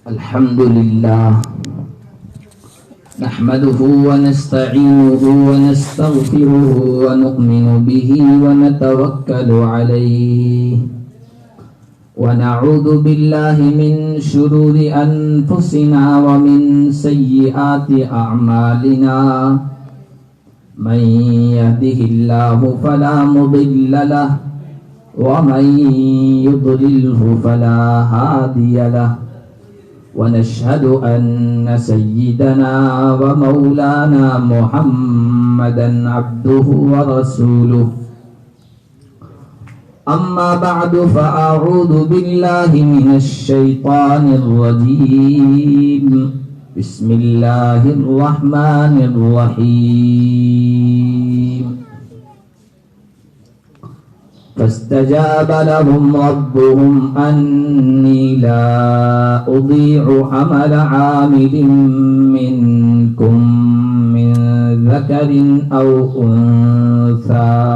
الحمد لله نحمده ونستعينه ونستغفره ونؤمن به ونتوكل عليه ونعوذ بالله من شرور أنفسنا ومن سيئات أعمالنا من يهده الله فلا مضل له ومن يضلله فلا هادي له ونشهد أن سيدنا ومولانا محمدا عبده ورسوله أما بعد فأعوذ بالله من الشيطان الرجيم بسم الله الرحمن الرحيم فاستجاب لهم ربهم أني لا أضيع عمل عامل منكم من ذكر أو أنثى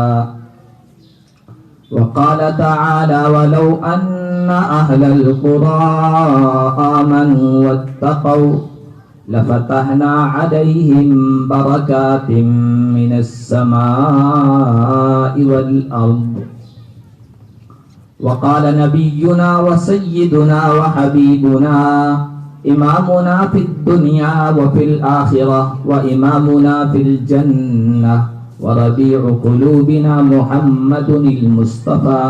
وقال تعالى ولو أن أهل القرى آمنوا واتقوا لفتحنا عليهم بركات من السماء والأرض وقال نبينا وسيدنا وحبيبنا إمامنا في الدنيا وفي الآخرة وإمامنا في الجنة وربيع قلوبنا محمد المصطفى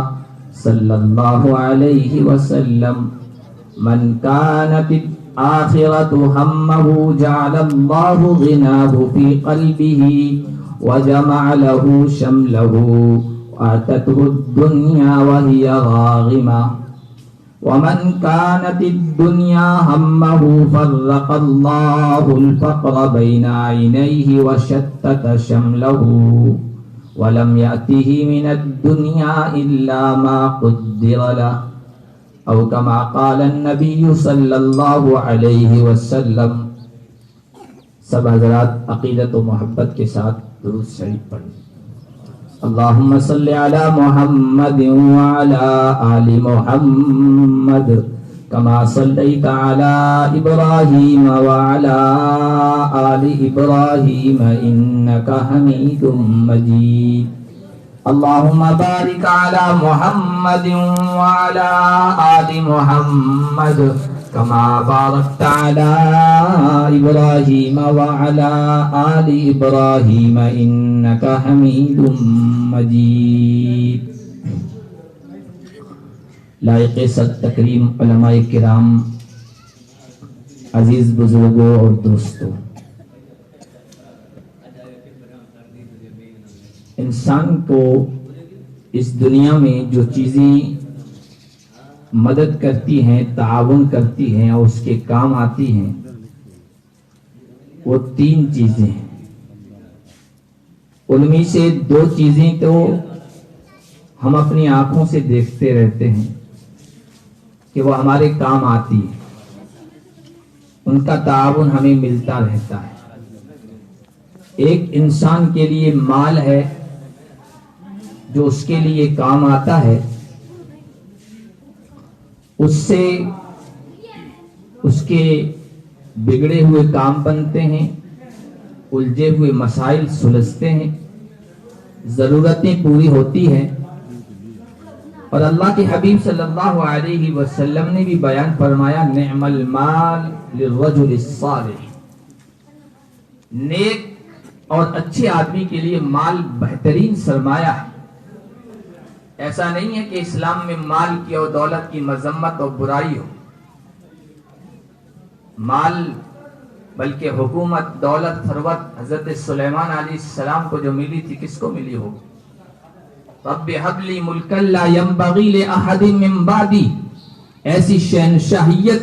صلى الله عليه وسلم من كانت الآخرة همه جعل الله غناه في قلبه وجمع له شمله وأتته الدنيا وهي راغمة ومن كانت الدنيا همه فرق الله الفقر بين عينيه وشتت شمله ولم يأته من الدنيا إلا ما قدر له أو كما قال النبي صلی اللہ علیہ وسلم. سب حضرات عقیدت و محبت کے ساتھ درود شریف پڑھیں. اللہم صلی علی محمد وعلی آل محمد کما صلیت علی ابراہیم وعلی آل ابراہیم انکا حمید مجید. اللہم بارک علی محمد وعلی آل محمد کما بارکت علی ابراہیم وعلی آل ابراہیم انکا حمید مجید. لائق صد تکریم علماء کرام، عزیز بزرگوں اور دوستوں، انسان کو اس دنیا میں جو چیزیں مدد کرتی ہیں، تعاون کرتی ہیں اور اس کے کام آتی ہیں، وہ تین چیزیں ہیں. ان میں سے دو چیزیں تو ہم اپنی آنکھوں سے دیکھتے رہتے ہیں کہ وہ ہمارے کام آتی ہیں، ان کا تعاون ہمیں ملتا رہتا ہے. ایک انسان کے لیے مال ہے جو اس کے لیے کام آتا ہے، اس سے اس کے بگڑے ہوئے کام بنتے ہیں، الجھے ہوئے مسائل سلجھتے ہیں، ضرورتیں پوری ہوتی ہیں. اور اللہ کے حبیب صلی اللہ علیہ وسلم نے بھی بیان فرمایا نعم المال للرجل الصالح، نیک اور اچھے آدمی کے لیے مال بہترین سرمایہ ہے. ایسا نہیں ہے کہ اسلام میں مال کی اور دولت کی مذمت اور برائی ہو. مال بلکہ حکومت، دولت، ثروت حضرت سلیمان علیہ السلام کو جو ملی تھی کس کو ملی ہوگی؟ رب ہب لی ملکا لا ینبغی لأحد من بعدی، ایسی شہنشاہیت،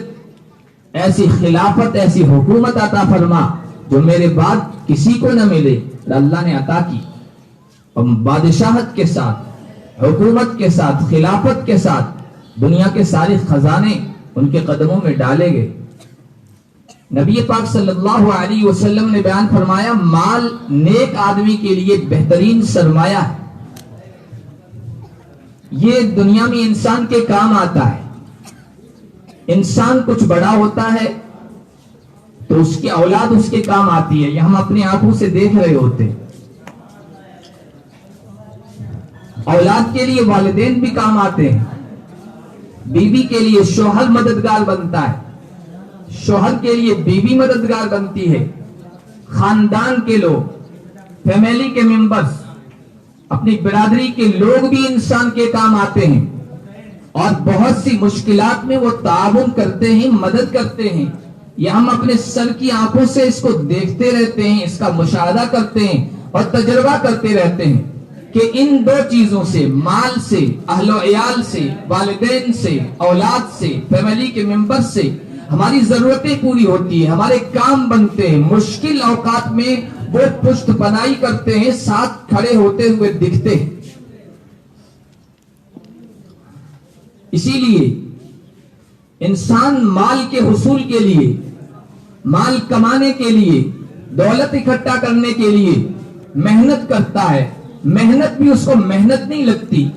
ایسی خلافت، ایسی حکومت عطا فرما جو میرے بعد کسی کو نہ ملے. اللہ نے عطا کی اور بادشاہت کے ساتھ، حکومت کے ساتھ، خلافت کے ساتھ دنیا کے سارے خزانے ان کے قدموں میں ڈالے گئے. نبی پاک صلی اللہ علیہ وسلم نے بیان فرمایا مال نیک آدمی کے لیے بہترین سرمایہ ہے. یہ دنیا میں انسان کے کام آتا ہے. انسان کچھ بڑا ہوتا ہے تو اس کی اولاد اس کے کام آتی ہے، یہ ہم اپنی آنکھوں سے دیکھ رہے ہوتے ہیں۔ اولاد کے لیے والدین بھی کام آتے ہیں، بیوی کے لیے شوہر مددگار بنتا ہے، شوہر کے لیے بیوی مددگار بنتی ہے، خاندان کے لوگ، فیملی کے ممبرز، اپنی برادری کے لوگ بھی انسان کے کام آتے ہیں، اور بہت سی مشکلات میں وہ تعاون کرتے ہیں، مدد کرتے ہیں۔ یہ ہم اپنے سر کی آنکھوں سے اس کو دیکھتے رہتے ہیں، اس کا مشاہدہ کرتے ہیں اور تجربہ کرتے رہتے ہیں کہ ان دو چیزوں سے، مال سے، اہل و عیال سے، والدین سے، اولاد سے، فیملی کے ممبر سے ہماری ضرورتیں پوری ہوتی ہیں، ہمارے کام بنتے ہیں، مشکل اوقات میں وہ پشت پناہی کرتے ہیں، ساتھ کھڑے ہوتے ہوئے دکھتے ہیں۔ اسی لیے انسان مال کے حصول کے لیے، مال کمانے کے لیے، دولت اکٹھا کرنے کے لیے محنت کرتا ہے، محنت بھی اس کو محنت نہیں لگتی،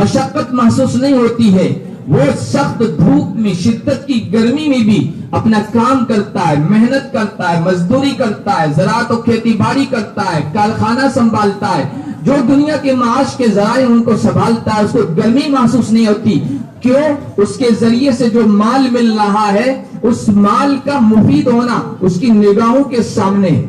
مشقت محسوس نہیں ہوتی ہے، وہ سخت دھوپ میں، شدت کی گرمی میں بھی اپنا کام کرتا ہے، محنت کرتا ہے، مزدوری کرتا ہے، زراعت و کھیتی باڑی کرتا ہے، کارخانہ سنبھالتا ہے، جو دنیا کے معاش کے ذرائع ان کو سنبھالتا ہے، اس کو گرمی محسوس نہیں ہوتی۔ کیوں؟ اس کے ذریعے سے جو مال مل رہا ہے اس مال کا مفید ہونا اس کی نگاہوں کے سامنے ہے۔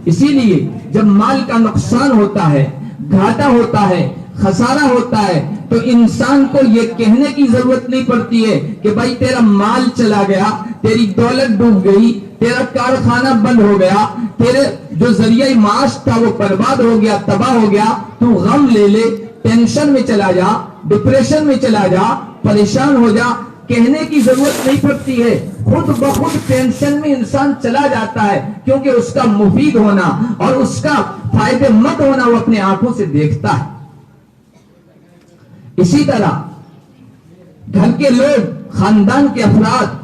اسی لیے جب مال کا نقصان ہوتا ہے، گھاٹا ہوتا ہے، خسارہ ہوتا ہے، تو انسان کو یہ کہنے کی ضرورت نہیں پڑتی ہے کہ بھائی تیرا مال چلا گیا، تیری دولت ڈوب گئی، تیرا کارخانہ بند ہو گیا، تیرے جو ذریعہ معاش تھا وہ برباد ہو گیا، تباہ ہو گیا، تو غم لے لے، ٹینشن میں چلا جا، ڈپریشن میں چلا جا، پریشان ہو جا۔ کہنے کی ضرورت نہیں پڑتی ہے، خود بخود ٹینشن میں انسان چلا جاتا ہے، کیونکہ اس کا مفید ہونا اور اس کا فائدے مند ہونا وہ اپنے آنکھوں سے دیکھتا ہے۔ اسی طرح گھر کے لوگ، خاندان کے افراد،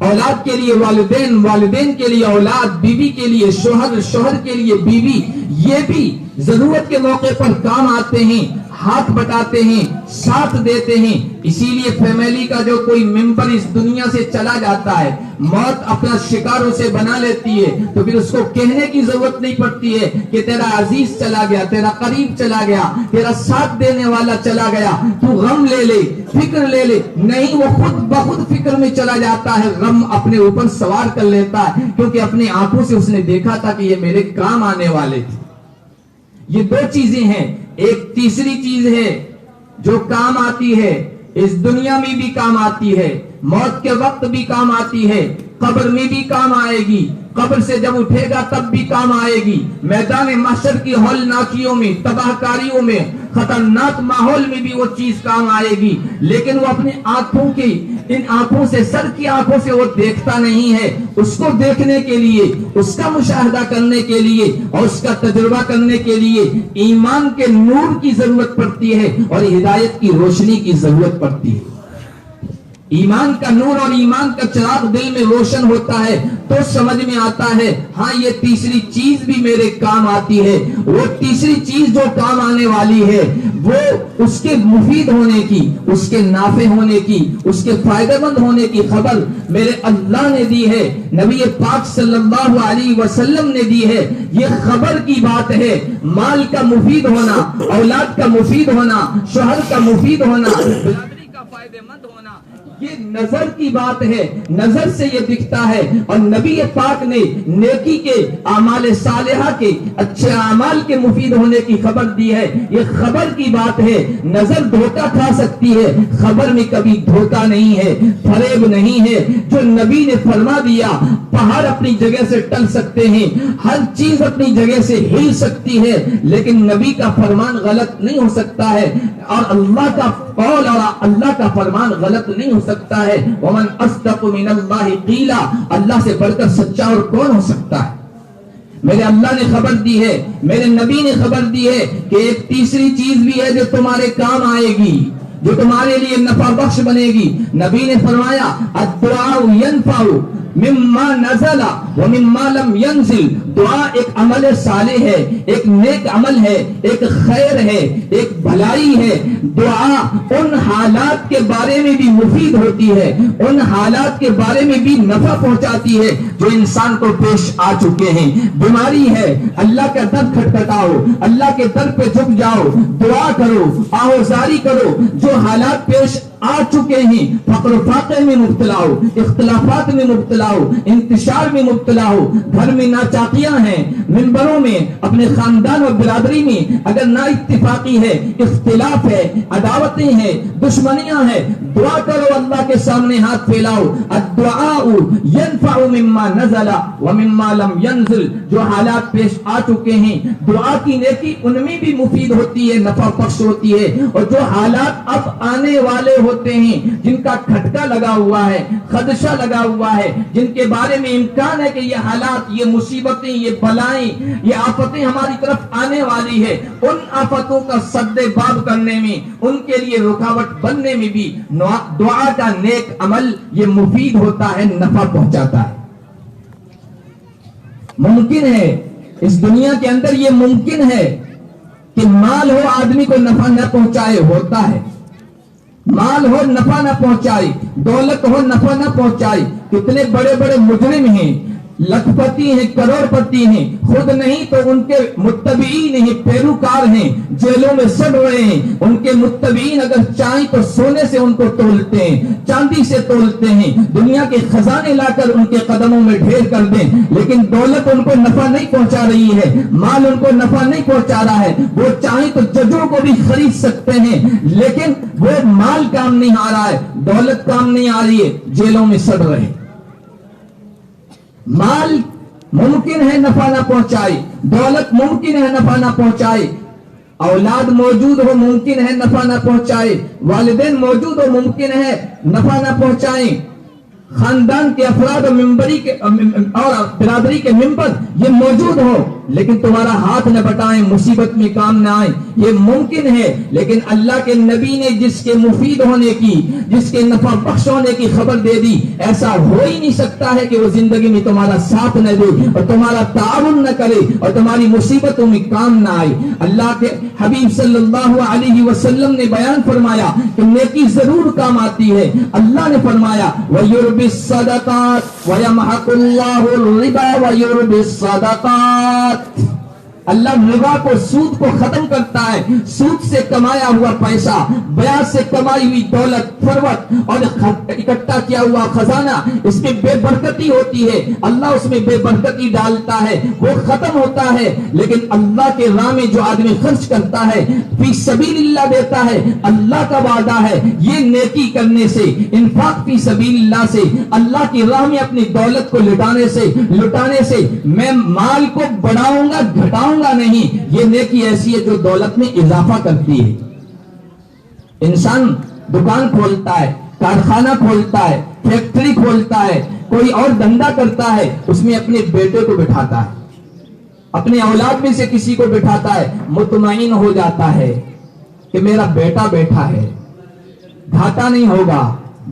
اولاد کے لیے والدین، والدین کے لیے اولاد، بیوی کے لیے شوہر، شوہر کے لیے بیوی، یہ بھی ضرورت کے موقع پر کام آتے ہیں، ہاتھ بٹاتے ہیں، ساتھ دیتے ہیں۔ اسی لیے فیملی کا جو کوئی ممبر اس دنیا سے چلا جاتا ہے، موت اپنا شکار اسے بنا لیتی ہے، تو پھر اس کو کہنے کی ضرورت نہیں پڑتی ہے کہ تیرا عزیز چلا گیا، تیرا قریب چلا گیا، تیرا ساتھ دینے والا چلا گیا، تو غم لے لے، فکر لے لے۔ نہیں، وہ خود بخود فکر میں چلا جاتا ہے، غم اپنے اوپر سوار کر لیتا ہے، کیونکہ اپنی آنکھوں سے اس نے دیکھا تھا کہ یہ میرے کام آنے والے تھے۔ یہ دو چیزیں ہیں۔ ایک تیسری چیز ہے جو کام آتی ہے، اس دنیا میں بھی کام آتی ہے، موت کے وقت بھی کام آتی ہے، قبر میں بھی کام آئے گی، قبر سے جب اٹھے گا تب بھی کام آئے گی، میدان محشر کی ہولناکیوں میں، تباہ کاریوں میں، خطرناک ماحول میں بھی وہ چیز کام آئے گی، لیکن وہ اپنی آنکھوں کی، ان آنکھوں سے، سر کی آنکھوں سے وہ دیکھتا نہیں ہے۔ اس کو دیکھنے کے لیے، اس کا مشاہدہ کرنے کے لیے اور اس کا تجربہ کرنے کے لیے ایمان کے نور کی ضرورت پڑتی ہے اور ہدایت کی روشنی کی ضرورت پڑتی ہے۔ ایمان کا نور اور ایمان کا چراغ دل میں روشن ہوتا ہے تو سمجھ میں آتا ہے، ہاں یہ تیسری چیز بھی میرے کام آتی ہے۔ وہ تیسری چیز جو کام آنے والی ہے وہ اس کے مفید ہونے کی، اس کے نافع ہونے کی، اس کے فائدہ مند ہونے کی خبر میرے اللہ نے دی ہے، نبی پاک صلی اللہ علیہ وسلم نے دی ہے۔ یہ خبر کی بات ہے۔ مال کا مفید ہونا، اولاد کا مفید ہونا، شوہر کا مفید ہونا، برادری کا فائدہ مند ہونا، یہ نظر کی بات ہے، نظر سے یہ دکھتا ہے۔ اور نبی پاک نے نیکی کے، اعمال صالحہ کے، اچھے اعمال کے مفید ہونے کی خبر دی ہے۔ یہ خبر کی بات ہے۔ نظر دھوکہ کھا سکتی ہے، خبر میں کبھی دھوکہ نہیں ہے، فریب نہیں ہے۔ جو نبی نے فرما دیا، پہاڑ اپنی جگہ سے ٹل سکتے ہیں، ہر چیز اپنی جگہ سے ہل سکتی ہے، لیکن نبی کا فرمان غلط نہیں ہو سکتا ہے، اور اللہ کا قول اور اللہ کا فرمان غلط نہیں ہو سکتا ہے۔ ومن اصدق من اللہ قیلا، اللہ سے بڑھ کر سچا اور کون ہو سکتا ہے؟ میرے اللہ نے خبر دی ہے، میرے نبی نے خبر دی ہے کہ ایک تیسری چیز بھی ہے جو تمہارے کام آئے گی، جو تمہارے لیے نفع بخش بنے گی۔ نبی نے فرمایا الدعاء ينفع مما نزل ومما لم ينزل، دعا ایک عمل صالح ہے، ایک نیک عمل ہے، ایک خیر ہے، ایک بھلائی ہے۔ دعا ان حالات کے بارے میں بھی مفید ہوتی ہے، ان حالات کے بارے میں بھی نفع پہنچاتی ہے جو انسان کو پیش آ چکے ہیں۔ بیماری ہے، اللہ کا در کھٹکھٹاؤ، اللہ کے در پہ جھک جاؤ، دعا کرو، آہوزاری کرو۔ جو حالات پیش آ چکے ہیں، فقر و فاقے میں مبتلا ہو، اختلافات میں مبتلا ہو، انتشار میں مبتلا ہو، گھر میں ناچاقیاں ہیں، ممبروں میں، اپنے خاندان اور برادری میں اگر نا اتفاقی ہے، اختلاف ہے، عداوتیں ہیں، دشمنیاں ہیں، دعا کرو، اللہ کے سامنے ہاتھ پھیلاؤ۔ الدعاء ينفع مما نزل ومما لم ينزل۔ جو حالات پیش آ چکے ہیں، دعا کی نیکی ان میں بھی مفید ہوتی ہے، نفع بخش ہوتی ہے، اور جو حالات اب آنے والے ہوتے ہیں، جن کا کھٹکا لگا ہوا ہے، خدشہ لگا ہوا ہے، جن کے بارے میں امکان ہے کہ یہ حالات، یہ مصیبتیں، یہ بلائیں، یہ آفتیں ہماری طرف آنے والی ہے، ان آفتوں کا سد باب کرنے میں، ان کے لیے رکاوٹ بننے میں بھی دعا کا نیک عمل یہ مفید ہوتا ہے، نفع پہنچاتا ہے۔ ممکن ہے اس دنیا کے اندر، یہ ممکن ہے کہ مال ہو آدمی کو نفع نہ پہنچائے، ہوتا ہے، مال ہو نفع نہ پہنچائے، دولت ہو نفع نہ پہنچائے۔ کتنے بڑے بڑے مجرم ہیں، لکھ پتی ہیں، کروڑ پتی ہیں، خود نہیں تو ان کے متبعین ہیں، پیروکار ہیں، جیلوں میں سڑ رہے ہیں۔ ان کے متبعین اگر چاہیں تو سونے سے ان کو تولتے ہیں، چاندی سے تولتے ہیں، دنیا کے خزانے لا کر ان کے قدموں میں ڈھیر کر دیں، لیکن دولت ان کو نفع نہیں پہنچا رہی ہے، مال ان کو نفع نہیں پہنچا رہا ہے۔ وہ چاہیں تو ججوں کو بھی خرید سکتے ہیں، لیکن وہ مال کام نہیں آ رہا ہے، دولت کام نہیں آ رہی ہے، جیلوں میں سڑ رہے ہیں۔ مال ممکن ہے نفع نہ پہنچائے، دولت ممکن ہے نفع نہ پہنچائے، اولاد موجود ہو ممکن ہے نفع نہ پہنچائے، والدین موجود ہو ممکن ہے نفع نہ پہنچائیں، خاندان کے افراد اور ممبری کے اور برادری کے ممبر یہ موجود ہو، لیکن تمہارا ہاتھ نہ بٹائیں، مصیبت میں کام نہ آئیں، یہ ممکن ہے۔ لیکن اللہ کے نبی نے جس کے مفید ہونے کی، جس کے نفع بخش ہونے کی خبر دے دی، ایسا ہو ہی نہیں سکتا ہے کہ وہ زندگی میں تمہارا ساتھ نہ دے اور تمہارا تعاون نہ کرے اور تمہاری مصیبتوں میں کام نہ آئے۔ اللہ کے حبیب صلی اللہ علیہ وسلم نے بیان فرمایا کہ نیکی ضرور کام آتی ہے۔ اللہ نے فرمایا وَيُرْبِ الصَّدَقَاتِ وَيَمْحَقُ اللَّهُ الرِّبَا وَيُرْبِ الصَّدَقَاتِ۔ اللہ ربا کو، سود کو ختم کرتا ہے۔ سود سے کمایا ہوا پیسہ، بیاج سے کمائی ہوئی دولت، ثروت اور اکٹھا کیا ہوا خزانہ، اس میں بے برکتی ہوتی ہے، اللہ اس میں بے برکتی ڈالتا ہے، وہ ختم ہوتا ہے۔ لیکن اللہ کے راہ میں جو آدمی خرچ کرتا ہے، فی سبیل اللہ دیتا ہے، اللہ کا وعدہ ہے یہ نیکی کرنے سے، انفاق فی سبیل اللہ سے، اللہ کی راہ میں اپنی دولت کو لٹانے سے میں مال کو بڑھاؤں گا، گھٹاؤں گا نہیں۔ یہ نیکی ایسی ہے جو دولت میں اضافہ کرتی ہے۔ انسان دکان کھولتا ہے، کارخانہ کھولتا ہے، فیکٹری کھولتا ہے، کوئی اور دھندا کرتا ہے، اس میں اپنے بیٹے کو بٹھاتا ہے، اپنے اولاد میں سے کسی کو بٹھاتا ہے، مطمئن ہو جاتا ہے کہ میرا بیٹا بیٹھا ہے، گھاٹا نہیں ہوگا،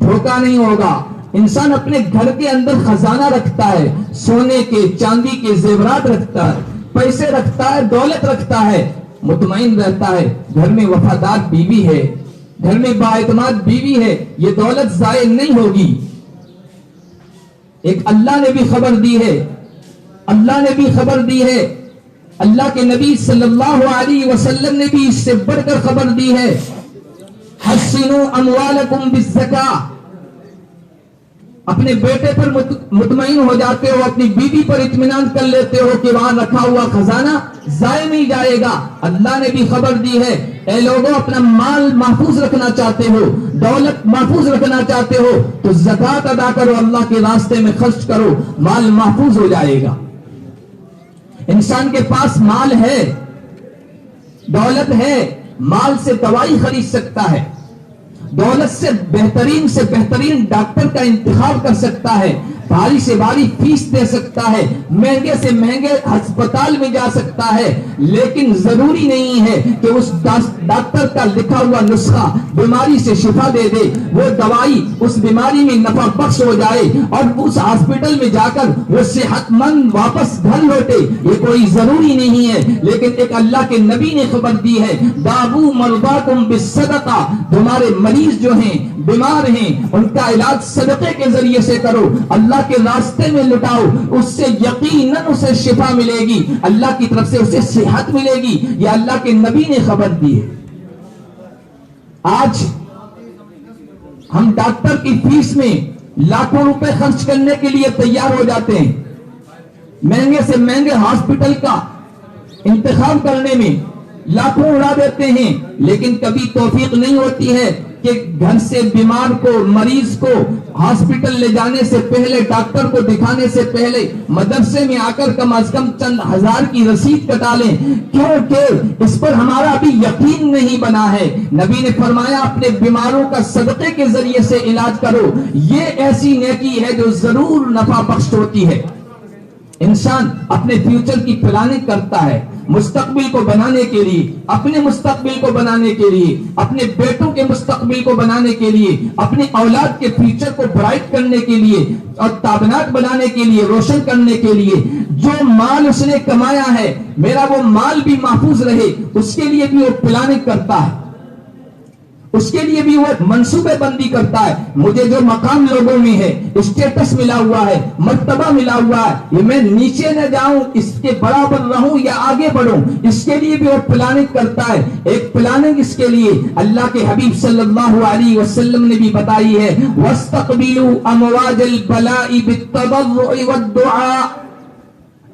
دھوکا نہیں ہوگا۔ انسان اپنے گھر کے اندر خزانہ رکھتا ہے، سونے کے، چاندی کے زیورات رکھتا ہے، پیسے رکھتا ہے، دولت رکھتا ہے، مطمئن رہتا ہے۔ گھر میں وفادار بیوی ہے، گھر میں بااعتماد بیوی ہے، یہ دولت ضائع نہیں ہوگی۔ ایک اللہ نے بھی خبر دی ہے، اللہ نے بھی خبر دی ہے، اللہ کے نبی صلی اللہ علیہ وسلم نے بھی اس سے بڑھ کر خبر دی ہے، حسنوا اموالکم بالزکاۃ۔ اپنے بیٹے پر مطمئن ہو جاتے ہو، اپنی بیوی پر اطمینان کر لیتے ہو کہ وہاں رکھا ہوا خزانہ ضائع نہیں جائے گا۔ اللہ نے بھی خبر دی ہے، اے لوگوں اپنا مال محفوظ رکھنا چاہتے ہو، دولت محفوظ رکھنا چاہتے ہو تو زکوٰۃ ادا کرو، اللہ کے راستے میں خرچ کرو، مال محفوظ ہو جائے گا۔ انسان کے پاس مال ہے، دولت ہے، مال سے دوائی خرید سکتا ہے، دولت سے بہترین ڈاکٹر کا انتخاب کر سکتا ہے، بھاری سے بھاری فیس دے سکتا ہے، مہنگے سے مہنگے ہسپتال میں جا سکتا ہے، لیکن ضروری نہیں ہے کہ اس ڈاکٹر کا لکھا ہوا نسخہ بیماری سے شفا دے دے، وہ دوائی اس بیماری میں نفع بخش ہو جائے اور اس ہاسپٹل میں جا کر وہ صحت مند واپس گھر لوٹے، یہ کوئی ضروری نہیں ہے۔ لیکن ایک اللہ کے نبی نے خبر دی ہے، داؤ مرضاکم بالصدقہ، تمہارے مریض جو ہیں، بیمار ہیں، ان کا علاج صدقے کے ذریعے سے کرو، اللہ کے راستے میں لٹاؤ، اس سے یقیناً اسے شفا ملے گی، اللہ کی طرف سے اسے صحت ملے گی، یہ اللہ کے نبی نے خبر دی ہے۔ آج ہم ڈاکٹر کی فیس میں لاکھوں روپے خرچ کرنے کے لیے تیار ہو جاتے ہیں، مہنگے سے مہنگے ہاسپٹل کا انتخاب کرنے میں لاکھوں اڑا دیتے ہیں، لیکن کبھی توفیق نہیں ہوتی ہے کہ گھر سے بیمار کو، مریض کو ہاسپٹل لے جانے سے پہلے، ڈاکٹر کو دکھانے سے پہلے مدرسے میں آ کر کم از کم چند ہزار کی رسید کٹا لیں، کیونکہ اس پر ہمارا بھی یقین نہیں بنا ہے۔ نبی نے فرمایا اپنے بیماروں کا صدقے کے ذریعے سے علاج کرو، یہ ایسی نیکی ہے جو ضرور نفع بخش ہوتی ہے۔ انسان اپنے فیوچر کی پلاننگ کرتا ہے، مستقبل کو بنانے کے لیے، اپنے مستقبل کو بنانے کے لیے، اپنے بیٹوں کے مستقبل کو بنانے کے لیے، اپنے اولاد کے فیوچر کو برائٹ کرنے کے لیے اور تابناک بنانے کے لیے، روشن کرنے کے لیے جو مال اس نے کمایا ہے، میرا وہ مال بھی محفوظ رہے، اس کے لیے بھی وہ پلاننگ کرتا ہے، اس کے لیے بھی وہ منصوبے بندی کرتا ہے۔ مجھے جو مقام لوگوں میں ہے، اسٹیٹس ملا ہوا ہے، مرتبہ ملا ہوا ہے، یہ میں نیچے نہ جاؤں، اس کے برابر رہوں یا آگے بڑھوں، اس کے لیے بھی وہ پلاننگ کرتا ہے۔ ایک پلاننگ اس کے لیے اللہ کے حبیب صلی اللہ علیہ وسلم نے بھی بتائی ہے، وَاسْتَقْبِلُوا أَمْوَاجَ الْبَلَاءِ بِالتَّضَرُّعِ وَالدُّعَاءِ،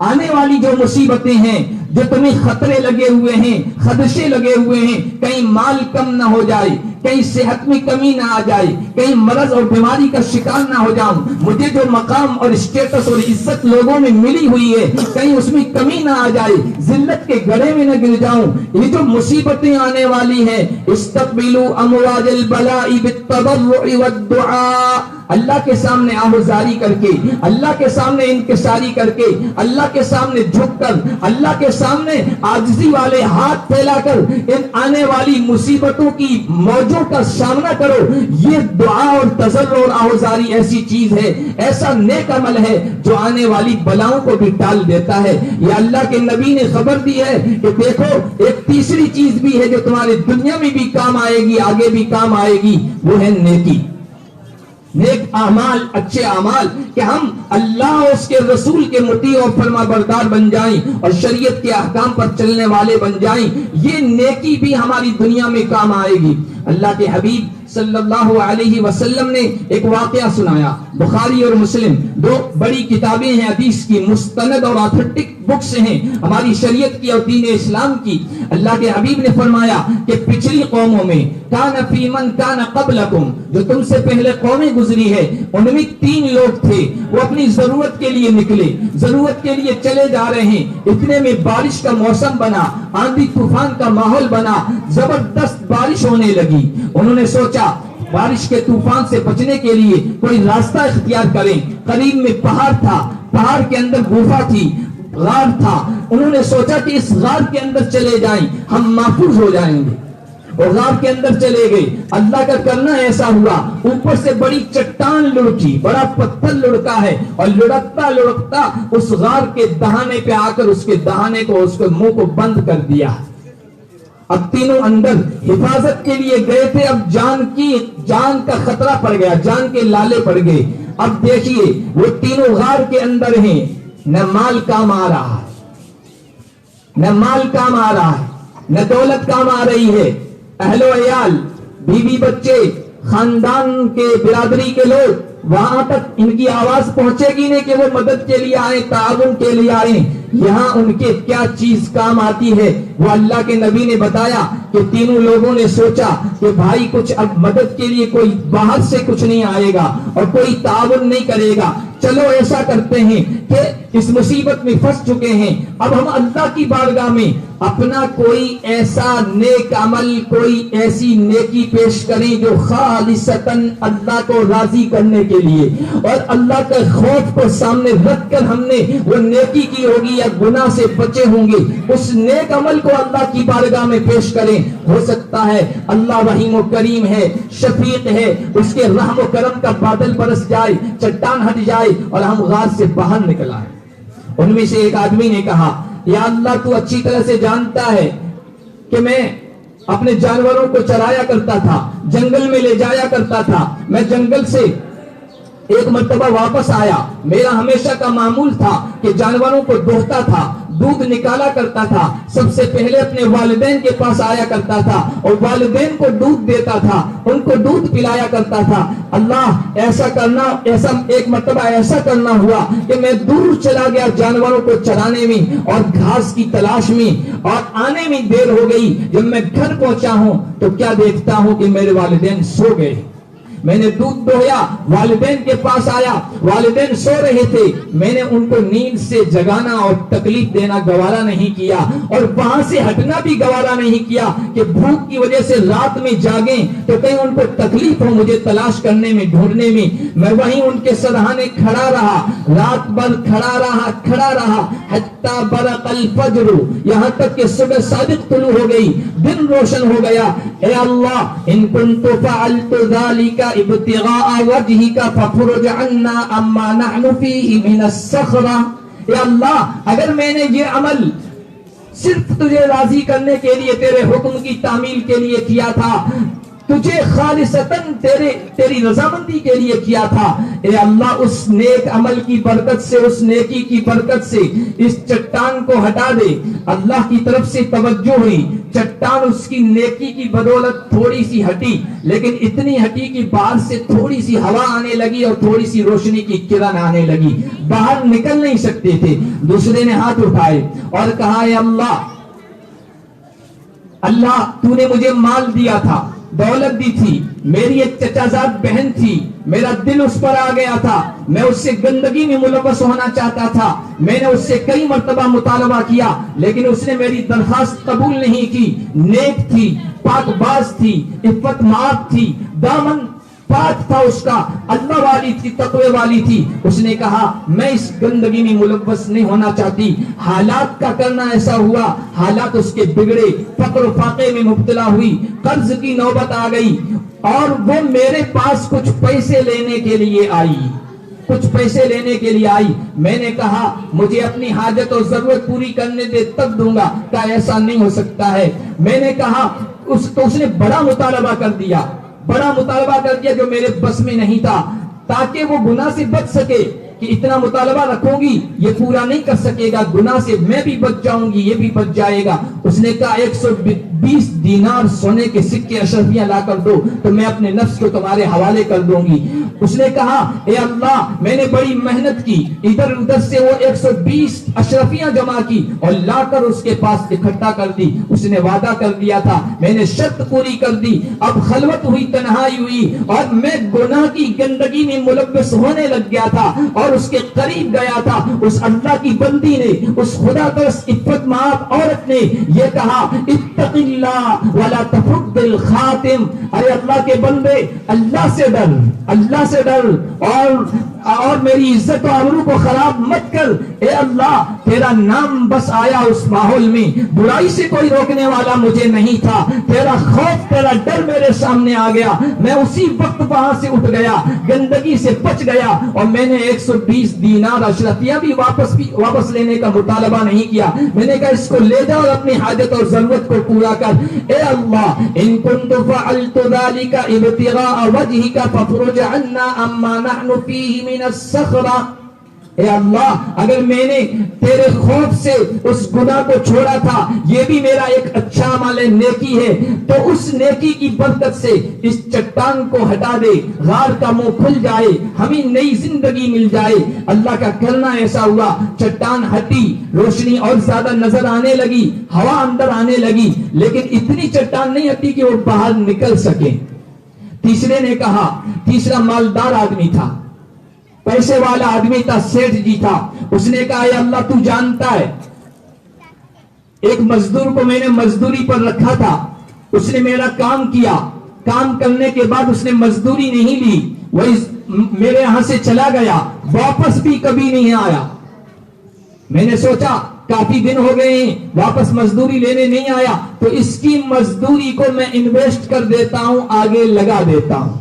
آنے والی جو مصیبتیں ہیں، جو تمہیں خطرے لگے ہوئے ہیں، خدشے لگے ہوئے ہیں، کہیں مال کم نہ ہو جائے، کہیں صحت میں کمی نہ آ جائے، کہیں مرض اور بیماری کا شکار نہ ہو جاؤں، مجھے جو مقام اور اسٹیٹس اور عزت لوگوں میں ملی ہوئی ہے کہیں اس میں کمی نہ آ جائے، ذلت کے گڑھے میں نہ گر جاؤں، یہ جو مصیبتیں آنے والی ہیں، استقبلوا امواج البلاء بالتضرع والدعاء، اللہ کے سامنے آہوزاری کر کے، اللہ کے سامنے انکساری کر کے، اللہ کے سامنے جھک کر، اللہ کے سامنے عاجزی والے ہاتھ پھیلا کر ان آنے والی مصیبتوں کی موجوں کا سامنا کرو۔ یہ دعا اور تضرع اور آہوزاری ایسی چیز ہے، ایسا نیک عمل ہے جو آنے والی بلاؤں کو بھی ٹال دیتا ہے۔ یہ اللہ کے نبی نے خبر دی ہے کہ دیکھو ایک تیسری چیز بھی ہے جو تمہاری دنیا میں بھی کام آئے گی، آگے بھی کام آئے گی، وہ ہے نیکی، نیک اعمال، اچھے اعمال، کہ ہم اللہ اور اس کے رسول کے مطیع اور فرما بردار بن جائیں اور شریعت کے احکام پر چلنے والے بن جائیں، یہ نیکی بھی ہماری دنیا میں کام آئے گی۔ اللہ کے حبیب صلی اللہ علیہ وسلم نے ایک واقعہ سنایا، بخاری اور مسلم دو بڑی کتابیں ہیں حدیث کی، مستند اور آتھنٹک بکس ہیں ہماری شریعت کی اور دین اسلام کی۔ اللہ کے حبیب نے فرمایا کہ پچھلی قوموں میں کان فی من کان قبلکم، جو تم سے پہلے قومیں گزری ہے، ان میں 3 لوگ تھے، وہ اپنی ضرورت کے لیے نکلے، ضرورت کے لیے چلے جا رہے ہیں، اتنے میں بارش کا موسم بنا، آندھی طوفان کا ماحول بنا، زبردست بارش ہونے لگی۔ انہوں نے سوچا بارش کے طوفان سے بچنے کے لیے کوئی راستہ اختیار کریں۔ قریب میں پہاڑ تھا، پہاڑ کے اندر گفا تھی، غار تھا، انہوں نے سوچا کہ اس غار کے اندر چلے جائیں، ہم محفوظ ہو جائیں گے، اور غار کے اندر چلے گئے۔ اللہ کا کرنا ایسا ہوا، اوپر سے بڑی چٹان لڑکی، بڑا پتھر لڑکا ہے، اور لڑکتا لڑکتا اس غار کے دہانے پہ آ کر اس کے دہانے کو، اس کے منہ کو بند کر دیا۔ اب تینوں اندر حفاظت کے لیے گئے تھے، اب جان کا خطرہ پڑ گیا، جان کے لالے پڑ گئے۔ اب دیکھیے وہ تینوں غار کے اندر ہیں، نہ مال کام آ رہا ہے، نہ مال کام آ رہا ہے، نہ دولت کام آ رہی ہے، اہل و عیال، بیوی بچے، خاندان کے، برادری کے لوگ، وہاں تک ان کی آواز پہنچے گی نہیں کہ وہ مدد کے لیے آئیں، تعاون کے لیے آئیں۔ یہاں ان کے کیا چیز کام آتی ہے وہ اللہ کے نبی نے بتایا کہ تینوں لوگوں نے سوچا کہ بھائی کچھ اب مدد کے لیے کوئی باہر سے کچھ نہیں آئے گا اور کوئی تعاون نہیں کرے گا، چلو ایسا کرتے ہیں کہ اس مصیبت میں پھنس چکے ہیں، اب ہم اللہ کی بارگاہ میں اپنا کوئی ایسا نیک عمل، کوئی ایسی نیکی پیش کریں جو خالصتاً اللہ کو راضی کرنے کے لیے اور اللہ کے خوف کو سامنے رکھ کر ہم نے وہ نیکی کی ہوگی یا گناہ سے بچے ہوں گے، اس نیک عمل کو اللہ کی بارگاہ میں پیش کریں۔ ہو سکتا ہے اللہ رحیم و کریم ہے، شفیق ہے، اس کے رحم و کرم کا بادل برس جائے، چٹان ہٹ جائے اور ہم غار سے باہر نکل آئے۔ ان میں سے ایک آدمی نے کہا، یا اللہ تو اچھی طرح سے جانتا ہے کہ میں اپنے جانوروں کو چرایا کرتا تھا، جنگل میں لے جایا کرتا تھا، میں جنگل سے ایک مرتبہ واپس آیا، میرا ہمیشہ کا معمول تھا کہ جانوروں کو دوہتا تھا، دودھ نکالا کرتا تھا، سب سے پہلے اپنے والدین کے پاس آیا کرتا تھا اور والدین کو دودھ دیتا تھا، ان کو دودھ پلایا کرتا تھا۔ اللہ ایسا ایک مرتبہ ایسا کرنا ہوا کہ میں دور چلا گیا جانوروں کو چرانے میں اور گھاس کی تلاش میں، اور آنے میں دیر ہو گئی۔ جب میں گھر پہنچا ہوں تو کیا دیکھتا ہوں کہ میرے والدین سو گئے۔ میں نے دودھ دوہیا، والدین کے پاس آیا، والدین سو رہے تھے، میں نے ان کو نیند سے جگانا اور تکلیف دینا گوارا نہیں کیا، اور وہاں سے ہٹنا بھی گوارا نہیں کیا کہ بھوک کی وجہ سے رات میں جاگیں تو کہیں ان کو تکلیف ہو مجھے تلاش کرنے میں، ڈھونڈنے میں۔ میں وہیں ان کے سرہانے کھڑا رہا، رات بھر کھڑا رہا حتی برق الفجر، یہاں تک کہ صبح صادق طلوع ہو گئی، دن روشن ہو گیا۔ اے اللہ ان کنت فعلت ذلك ابتغاء وجهك ففرج عنا اما نحن فيه من الصخرة۔ اے اللہ اگر میں نے یہ عمل صرف تجھے راضی کرنے کے لیے، تیرے حکم کی تعمیل کے لیے کیا تھا، تجھے خالصتاً تیری رضامندی کے لیے کیا تھا، اے اللہ اس نیک عمل کی برکت سے، اس نیکی کی برکت سے اس چٹان کو ہٹا دے۔ اللہ کی طرف سے توجہ ہوئی، چٹان اس کی نیکی کی بدولت تھوڑی سی ہٹی، لیکن اتنی ہٹی کہ باہر سے تھوڑی سی ہوا آنے لگی اور تھوڑی سی روشنی کی کرن آنے لگی، باہر نکل نہیں سکتے تھے۔ دوسرے نے ہاتھ اٹھائے اور کہا، اے اللہ تو نے مجھے مال دیا تھا، دولت دی تھی، میری ایک چچا زاد بہن تھی، میرا دل اس پر آ گیا تھا، میں اس سے گندگی میں ملوث ہونا چاہتا تھا، میں نے اس سے کئی مرتبہ مطالبہ کیا لیکن اس نے میری درخواست قبول نہیں کی۔ نیک تھی، پاک باز تھی، عفت مآب تھی، دامن پاک تھا اس کا، اللہ والی تھی، تقوی والی تھی۔ اس نے کہا میں اس گندگی میں ملوث نہیں ہونا چاہتی۔ حالات کا کرنا ایسا ہوا، حالات اس کے بگڑے، فقر و فاقے میں مبتلا ہوئی، قرض کی نوبت آ گئی اور وہ میرے پاس کچھ پیسے لینے کے لیے آئی۔ میں نے کہا مجھے اپنی حاجت اور ضرورت پوری کرنے دے تب دوں گا، کہا ایسا نہیں ہو سکتا ہے۔ میں نے کہا تو اس نے بڑا مطالبہ کر دیا جو میرے بس میں نہیں تھا، تاکہ وہ گناہ سے بچ سکے کہ اتنا مطالبہ رکھوں گی یہ پورا نہیں کر سکے گا، گناہ سے میں بھی بچ جاؤں گی، یہ بھی بچ جائے گا۔ اس نے کہا 120 دینار سونے کے سکے اشرفیاں لا کر دو تو میں اپنے نفس کو تمہارے حوالے کر دوں گی۔ اس نے کہا اے اللہ میں نے بڑی محنت کی، ادھر ادھر سے وہ 120 اشرفیاں جمع کی اور لا کر اس کے پاس اکٹھا کر دی۔ اس نے وعدہ کر دیا تھا، میں نے شرط پوری کر دی۔ اب خلوت ہوئی، تنہائی ہوئی اور میں گناہ کی گندگی میں ملوث ہونے لگ گیا تھا اور اس کے قریب گیا تھا۔ اس اللہ کی بندی نے، اس خدا ترس عفت مآب عورت نے یہ کہا اتق اللہ ولا تفض الخاتم، ارے اللہ کے بندے اللہ سے ڈر اور میری عزت و آبرو کو خراب مت کر۔ اے اللہ تیرا نام بس آیا اس ماحول میں، برائی سے کوئی روکنے والا مجھے نہیں تھا، تیرا خوف تیرا ڈر میرے سامنے آ گیا، میں اسی وقت وہاں سے اٹھ گیا، گندگی سے بچ گیا اور میں نے 120 دینار اشرفیہ بھی واپس لینے کا مطالبہ نہیں کیا۔ میں نے کہا اس کو لے جا اور اپنی حاجت اور ضرورت کو پورا کر۔ اے اللہ ان کنت فعلت ذلك ابتغاء وجهك فافرج عنا اما نحن فيه من الصخرة۔ اے اللہ اگر میں نے تیرے خوف سے اس گناہ کو چھوڑا تھا، یہ بھی میرا ایک اچھا عمل نیکی ہے، تو اس نیکی کی برکت سے اس چٹان کو ہٹا دے، غار کا منہ کھل جائے، ہمیں نئی زندگی مل جائے۔ اللہ کا کرنا ایسا ہوا، چٹان ہٹی، روشنی اور زیادہ نظر آنے لگی، ہوا اندر آنے لگی، لیکن اتنی چٹان نہیں ہٹی کہ وہ باہر نکل سکے۔ تیسرے نے کہا، تیسرا مالدار آدمی تھا، پیسے والا آدمی تھا, سیٹھ جی تھا. اس نے کہا اے اللہ تو جانتا ہے, ایک مزدور کو میں نے مزدوری پر رکھا تھا, اس نے میرا کام کیا, کام کرنے کے بعد اس نے مزدوری نہیں لی, وہ میرے یہاں سے چلا گیا, واپس بھی کبھی نہیں آیا. میں نے سوچا کافی دن ہو گئے ہیں, واپس مزدوری لینے نہیں آیا, تو اس کی مزدوری کو میں انویسٹ کر دیتا ہوں, آگے لگا دیتا ہوں.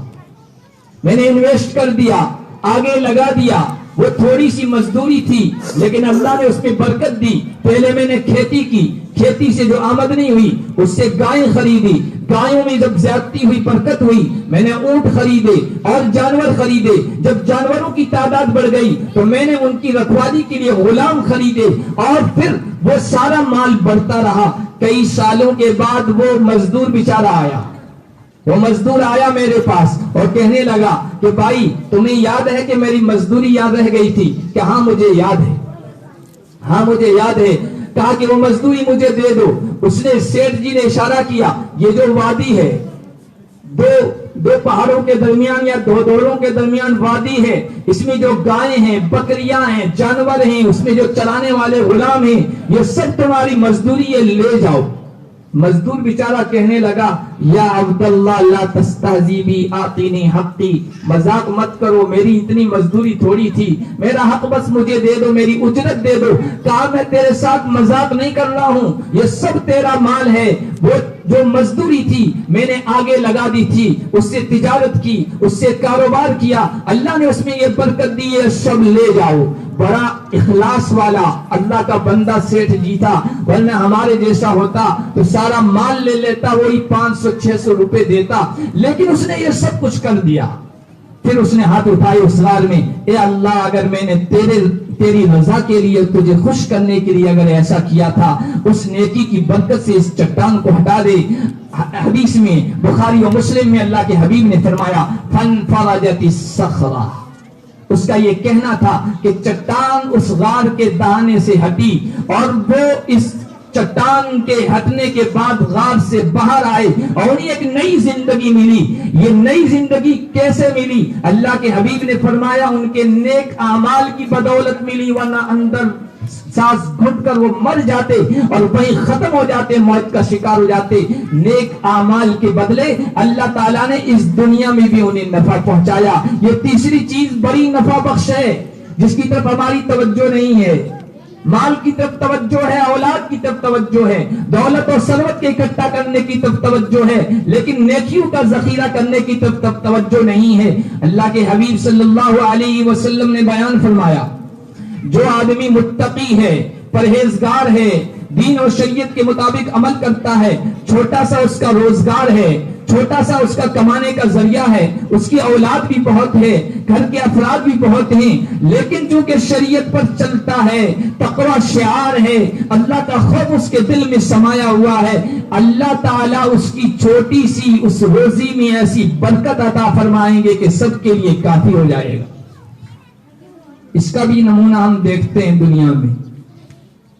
میں نے انویسٹ کر دیا, آگے لگا دیا. وہ تھوڑی سی مزدوری تھی لیکن اللہ نے اس میں برکت دی. پہلے میں نے کھیتی کی, کھیتی سے جو آمدنی ہوئی اس سے گائیں خریدی, گایوں میں جب زیادتی ہوئی برکت ہوئی, میں نے اونٹ خریدے اور جانور خریدے. جب جانوروں کی تعداد بڑھ گئی تو میں نے ان کی رکھوالی کے لیے غلام خریدے, اور پھر وہ سارا مال بڑھتا رہا. کئی سالوں کے بعد وہ مزدور بیچارہ آیا, وہ مزدور آیا میرے پاس اور کہنے لگا کہ بھائی تمہیں یاد ہے کہ میری مزدوری یاد رہ گئی تھی؟ کہ ہاں مجھے یاد ہے, ہاں مجھے یاد ہے. کہا کہ وہ مزدوری مجھے دے دو. اس نے سیٹھ جی نے اشارہ کیا, یہ جو وادی ہے, دو پہاڑوں کے درمیان یا دو دوروں کے درمیان وادی ہے, اس میں جو گائیں ہیں, بکریاں ہیں, جانور ہیں, اس میں جو چلانے والے غلام ہیں, یہ سب تمہاری مزدوری, یہ لے جاؤ. مزدور بیچارہ کہنے لگا یا عبداللہ لا تستہزی بی آتینی حقی, مذاق مت کرو, میری اتنی مزدوری تھوڑی تھی, میرا حق بس مجھے دے دو, میری اجرت دے دو. کہا میں تیرے ساتھ مذاق نہیں کر رہا ہوں, یہ سب تیرا مال ہے. وہ جو مزدوری تھی میں نے آگے لگا دی تھی, اس سے تجارت کی, اس سے کاروبار کیا, اللہ نے اس میں یہ برکت دی, یہ سب لے جاؤ. بڑا اخلاص والا اللہ کا بندہ سیٹھ جی تھا, ورنہ ہمارے جیسا ہوتا تو سارا مال لے لیتا, وہی 500-600 روپے دیتا. لیکن اس نے یہ سب کچھ کر دیا. پھر اس نے ہاتھ اٹھائے اس غار میں, اے اللہ اگر میں نے تیری رضا کے لیے, تجھے خوش کرنے کے لیے اگر ایسا کیا تھا, اس نیکی کی برکت سے اس چٹان کو ہٹا دے. حدیث میں بخاری و مسلم میں اللہ کے حبیب نے فرمایا فانفرجت الصخرہ, اس کا یہ کہنا تھا کہ چٹان اس غار کے دہانے سے ہٹی, اور وہ اس چٹان کے ہٹنے کے بعد غار سے باہر آئے اور انہیں ایک نئی زندگی ملی. یہ نئی زندگی کیسے ملی؟ اللہ کے حبیب نے فرمایا ان کے نیک اعمال کی بدولت ملی, ورنہ اندر سانس گھٹ کر وہ مر جاتے اور وہیں ختم ہو جاتے, موت کا شکار ہو جاتے. نیک اعمال کے بدلے اللہ تعالیٰ نے اس دنیا میں بھی انہیں نفع پہنچایا. یہ تیسری چیز بڑی نفع بخش ہے جس کی طرف ہماری توجہ نہیں ہے. مال کی طرف توجہ ہے, اولاد کی طرف توجہ ہے, دولت اور ثروت کے اکٹھا کرنے کی طرف توجہ ہے, لیکن نیکیوں کا ذخیرہ کرنے کی طرف توجہ نہیں ہے. اللہ کے حبیب صلی اللہ علیہ وسلم نے بیان فرمایا, جو آدمی متقی ہے, پرہیزگار ہے, دین اور شریعت کے مطابق عمل کرتا ہے, چھوٹا سا اس کا روزگار ہے, چھوٹا سا اس کا کمانے کا ذریعہ ہے, اس کی اولاد بھی بہت ہے, گھر کے افراد بھی بہت ہیں, لیکن چونکہ شریعت پر چلتا ہے, تقوی شعار ہے, اللہ کا خوف اس کے دل میں سمایا ہوا ہے, اللہ تعالیٰ اس کی چھوٹی سی اس روزی میں ایسی برکت عطا فرمائیں گے کہ سب کے لیے کافی ہو جائے گا. اس کا بھی نمونہ ہم دیکھتے ہیں دنیا میں.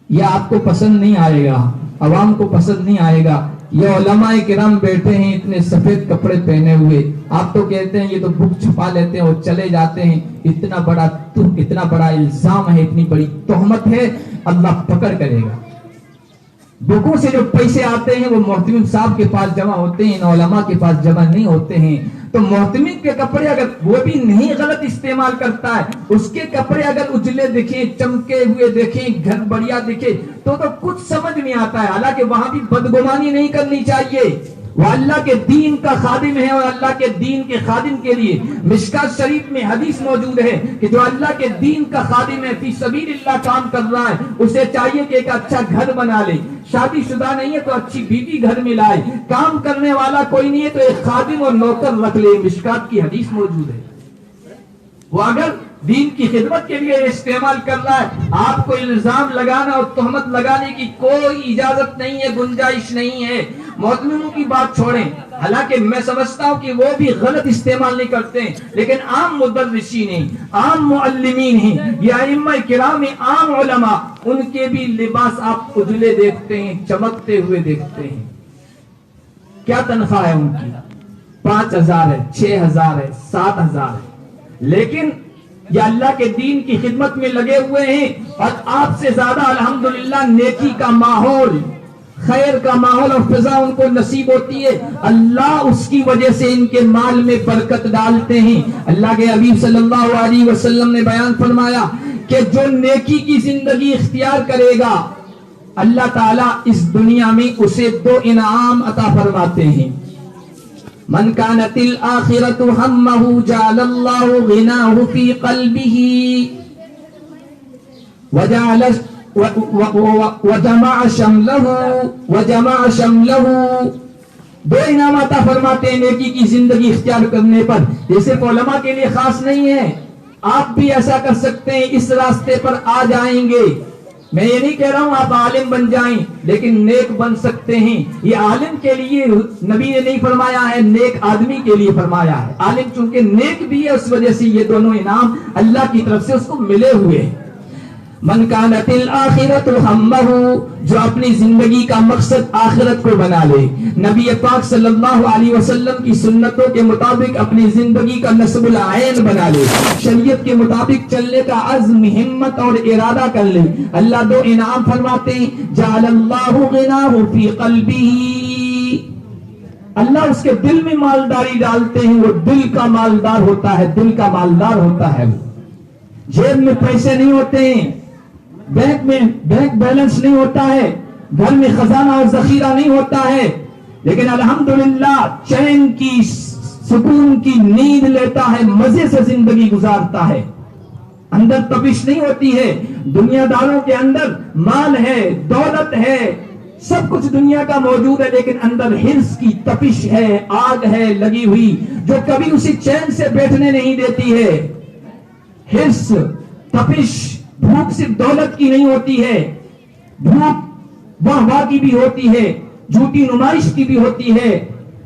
یہ آپ کو پسند نہیں آئے گا, عوام کو پسند نہیں آئے گا. یہ علماء کرام بیٹھے ہیں اتنے سفید کپڑے پہنے ہوئے, آپ تو کہتے ہیں یہ تو بک چھپا لیتے ہیں اور چلے جاتے ہیں. اتنا بڑا الزام ہے, اتنی بڑی تہمت ہے, اللہ پکڑ کرے گا. بکوں سے جو پیسے آتے ہیں وہ محتمم صاحب کے پاس جمع ہوتے ہیں, ان علماء کے پاس جمع نہیں ہوتے ہیں. تو محتمم کے کپڑے اگر وہ بھی نہیں غلط استعمال کرتا ہے, اس کے کپڑے اگر اجلے دکھیں, چمکے ہوئے دیکھیں, گھر بڑھیا دکھے تو کچھ سمجھ نہیں آتا ہے. حالانکہ وہاں بھی بدگمانی نہیں کرنی چاہیے. وہ اللہ کے دین کا خادم ہے, اور اللہ کے دین کے خادم کے لیے مشکات شریف میں حدیث موجود ہے کہ جو اللہ کے دین کا خادم ہے, فی سبیل اللہ کام کر رہا ہے, اسے چاہیے کہ ایک اچھا گھر بنا لے. شادی شدہ نہیں ہے تو اچھی بیوی گھر میں لائے. کام کرنے والا کوئی نہیں ہے تو ایک خادم اور نوکر رکھ لے. مشکات کی حدیث موجود ہے. وہ اگر دین کی خدمت کے لیے استعمال کر رہا ہے, آپ کو الزام لگانا اور تہمت لگانے کی کوئی اجازت نہیں ہے, گنجائش نہیں ہے. محتمموں کی بات چھوڑیں, حالانکہ میں سمجھتا ہوں کہ وہ بھی غلط استعمال نہیں کرتے ہیں, لیکن عام مدرسین ہیں, عام معلمین ہیں, یہ ائمہ کرام ہیں, عام علماء, ان کے بھی لباس آپ اجلے دیکھتے ہیں, چمکتے ہوئے دیکھتے ہیں. کیا تنخواہ ہے ان کی؟ 5,000 ہے, 6,000 ہے, 7,000 ہے. لیکن یا اللہ کے دین کی خدمت میں لگے ہوئے ہیں، اور آپ سے زیادہ الحمدللہ نیکی کا ماحول، خیر کا ماحول اور فضا ان کو نصیب ہوتی ہے، اللہ اس کی وجہ سے ان کے مال میں برکت ڈالتے ہیں۔ اللہ کے حبیب صلی اللہ علیہ وسلم نے بیان فرمایا کہ جو نیکی کی زندگی اختیار کرے گا، اللہ تعالیٰ اس دنیا میں اسے 2 انعام عطا فرماتے ہیں۔ من كانت الآخرة همه جعل الله غناه في قلبه وجمع شمله 2 انعام عطا فرماتے ہیں نیکی کی زندگی اختیار کرنے پر۔ یہ صرف علماء کے لیے خاص نہیں ہے، آپ بھی ایسا کر سکتے ہیں، اس راستے پر آ جائیں گے۔ میں یہ نہیں کہہ رہا ہوں آپ عالم بن جائیں، لیکن نیک بن سکتے ہیں۔ یہ عالم کے لیے نبی نے نہیں فرمایا ہے، نیک آدمی کے لیے فرمایا ہے۔ عالم چونکہ نیک بھی ہے، اس وجہ سے یہ دونوں انعام اللہ کی طرف سے اس کو ملے ہوئے ہیں۔ من کانت الآخرۃ ہمہ، جو اپنی زندگی کا مقصد آخرت کو بنا لے، نبی پاک صلی اللہ علیہ وسلم کی سنتوں کے مطابق اپنی زندگی کا نصب العین بنا لے، شریعت کے مطابق چلنے کا عزم، ہمت اور ارادہ کر لے، اللہ 2 انعام فرماتے ہیں۔ جعل اللہ غناہ فی قلبہ، اللہ اس کے دل میں مالداری ڈالتے ہیں، وہ دل کا مالدار ہوتا ہے، دل کا مالدار ہوتا ہے۔ جیب میں پیسے نہیں ہوتے ہیں، بینک میں بینک بیلنس نہیں ہوتا ہے، گھر میں خزانہ اور ذخیرہ نہیں ہوتا ہے، لیکن الحمدللہ چین کی، سکون کی نیند لیتا ہے، مزے سے زندگی گزارتا ہے، اندر تپش نہیں ہوتی ہے۔ دنیا داروں کے اندر مال ہے، دولت ہے، سب کچھ دنیا کا موجود ہے، لیکن اندر حرص کی تپش ہے، آگ ہے لگی ہوئی، جو کبھی اسے چین سے بیٹھنے نہیں دیتی ہے۔ حرص، تپش، بھوک صرف دولت کی نہیں ہوتی ہے، بھوک واہ واہ کی بھی ہوتی ہے، جھوٹی نمائش کی بھی ہوتی ہے،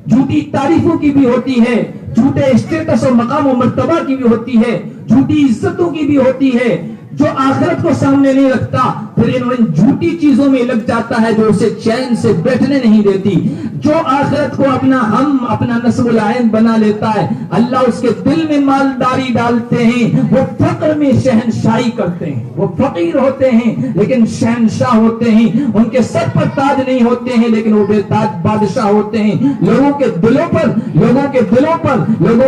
جھوٹی تعریفوں کی بھی ہوتی ہے، جھوٹے اسٹیٹس اور مقام و مرتبہ کی بھی ہوتی ہے، جھوٹی عزتوں کی بھی ہوتی ہے۔ جو آخرت کو سامنے نہیں رکھتا پھر ان جھوٹی چیزوں میں لگ جاتا ہے جو اسے چین سے بیٹھنے نہیں دیتی۔ جو آخرت کو اپنا ہم، اپنا نصب العین بنا لیتا ہے، اللہ اس کے دل میں مالداری ڈالتے ہیں، وہ فقر میں شہنشاہی کرتے ہیں۔ وہ فقیر ہوتے ہیں لیکن شہنشاہ ہوتے ہیں، ان کے سر پر تاج نہیں ہوتے ہیں لیکن وہ بے تاج بادشاہ ہوتے ہیں۔ لوگوں کے دلوں پر، لوگوں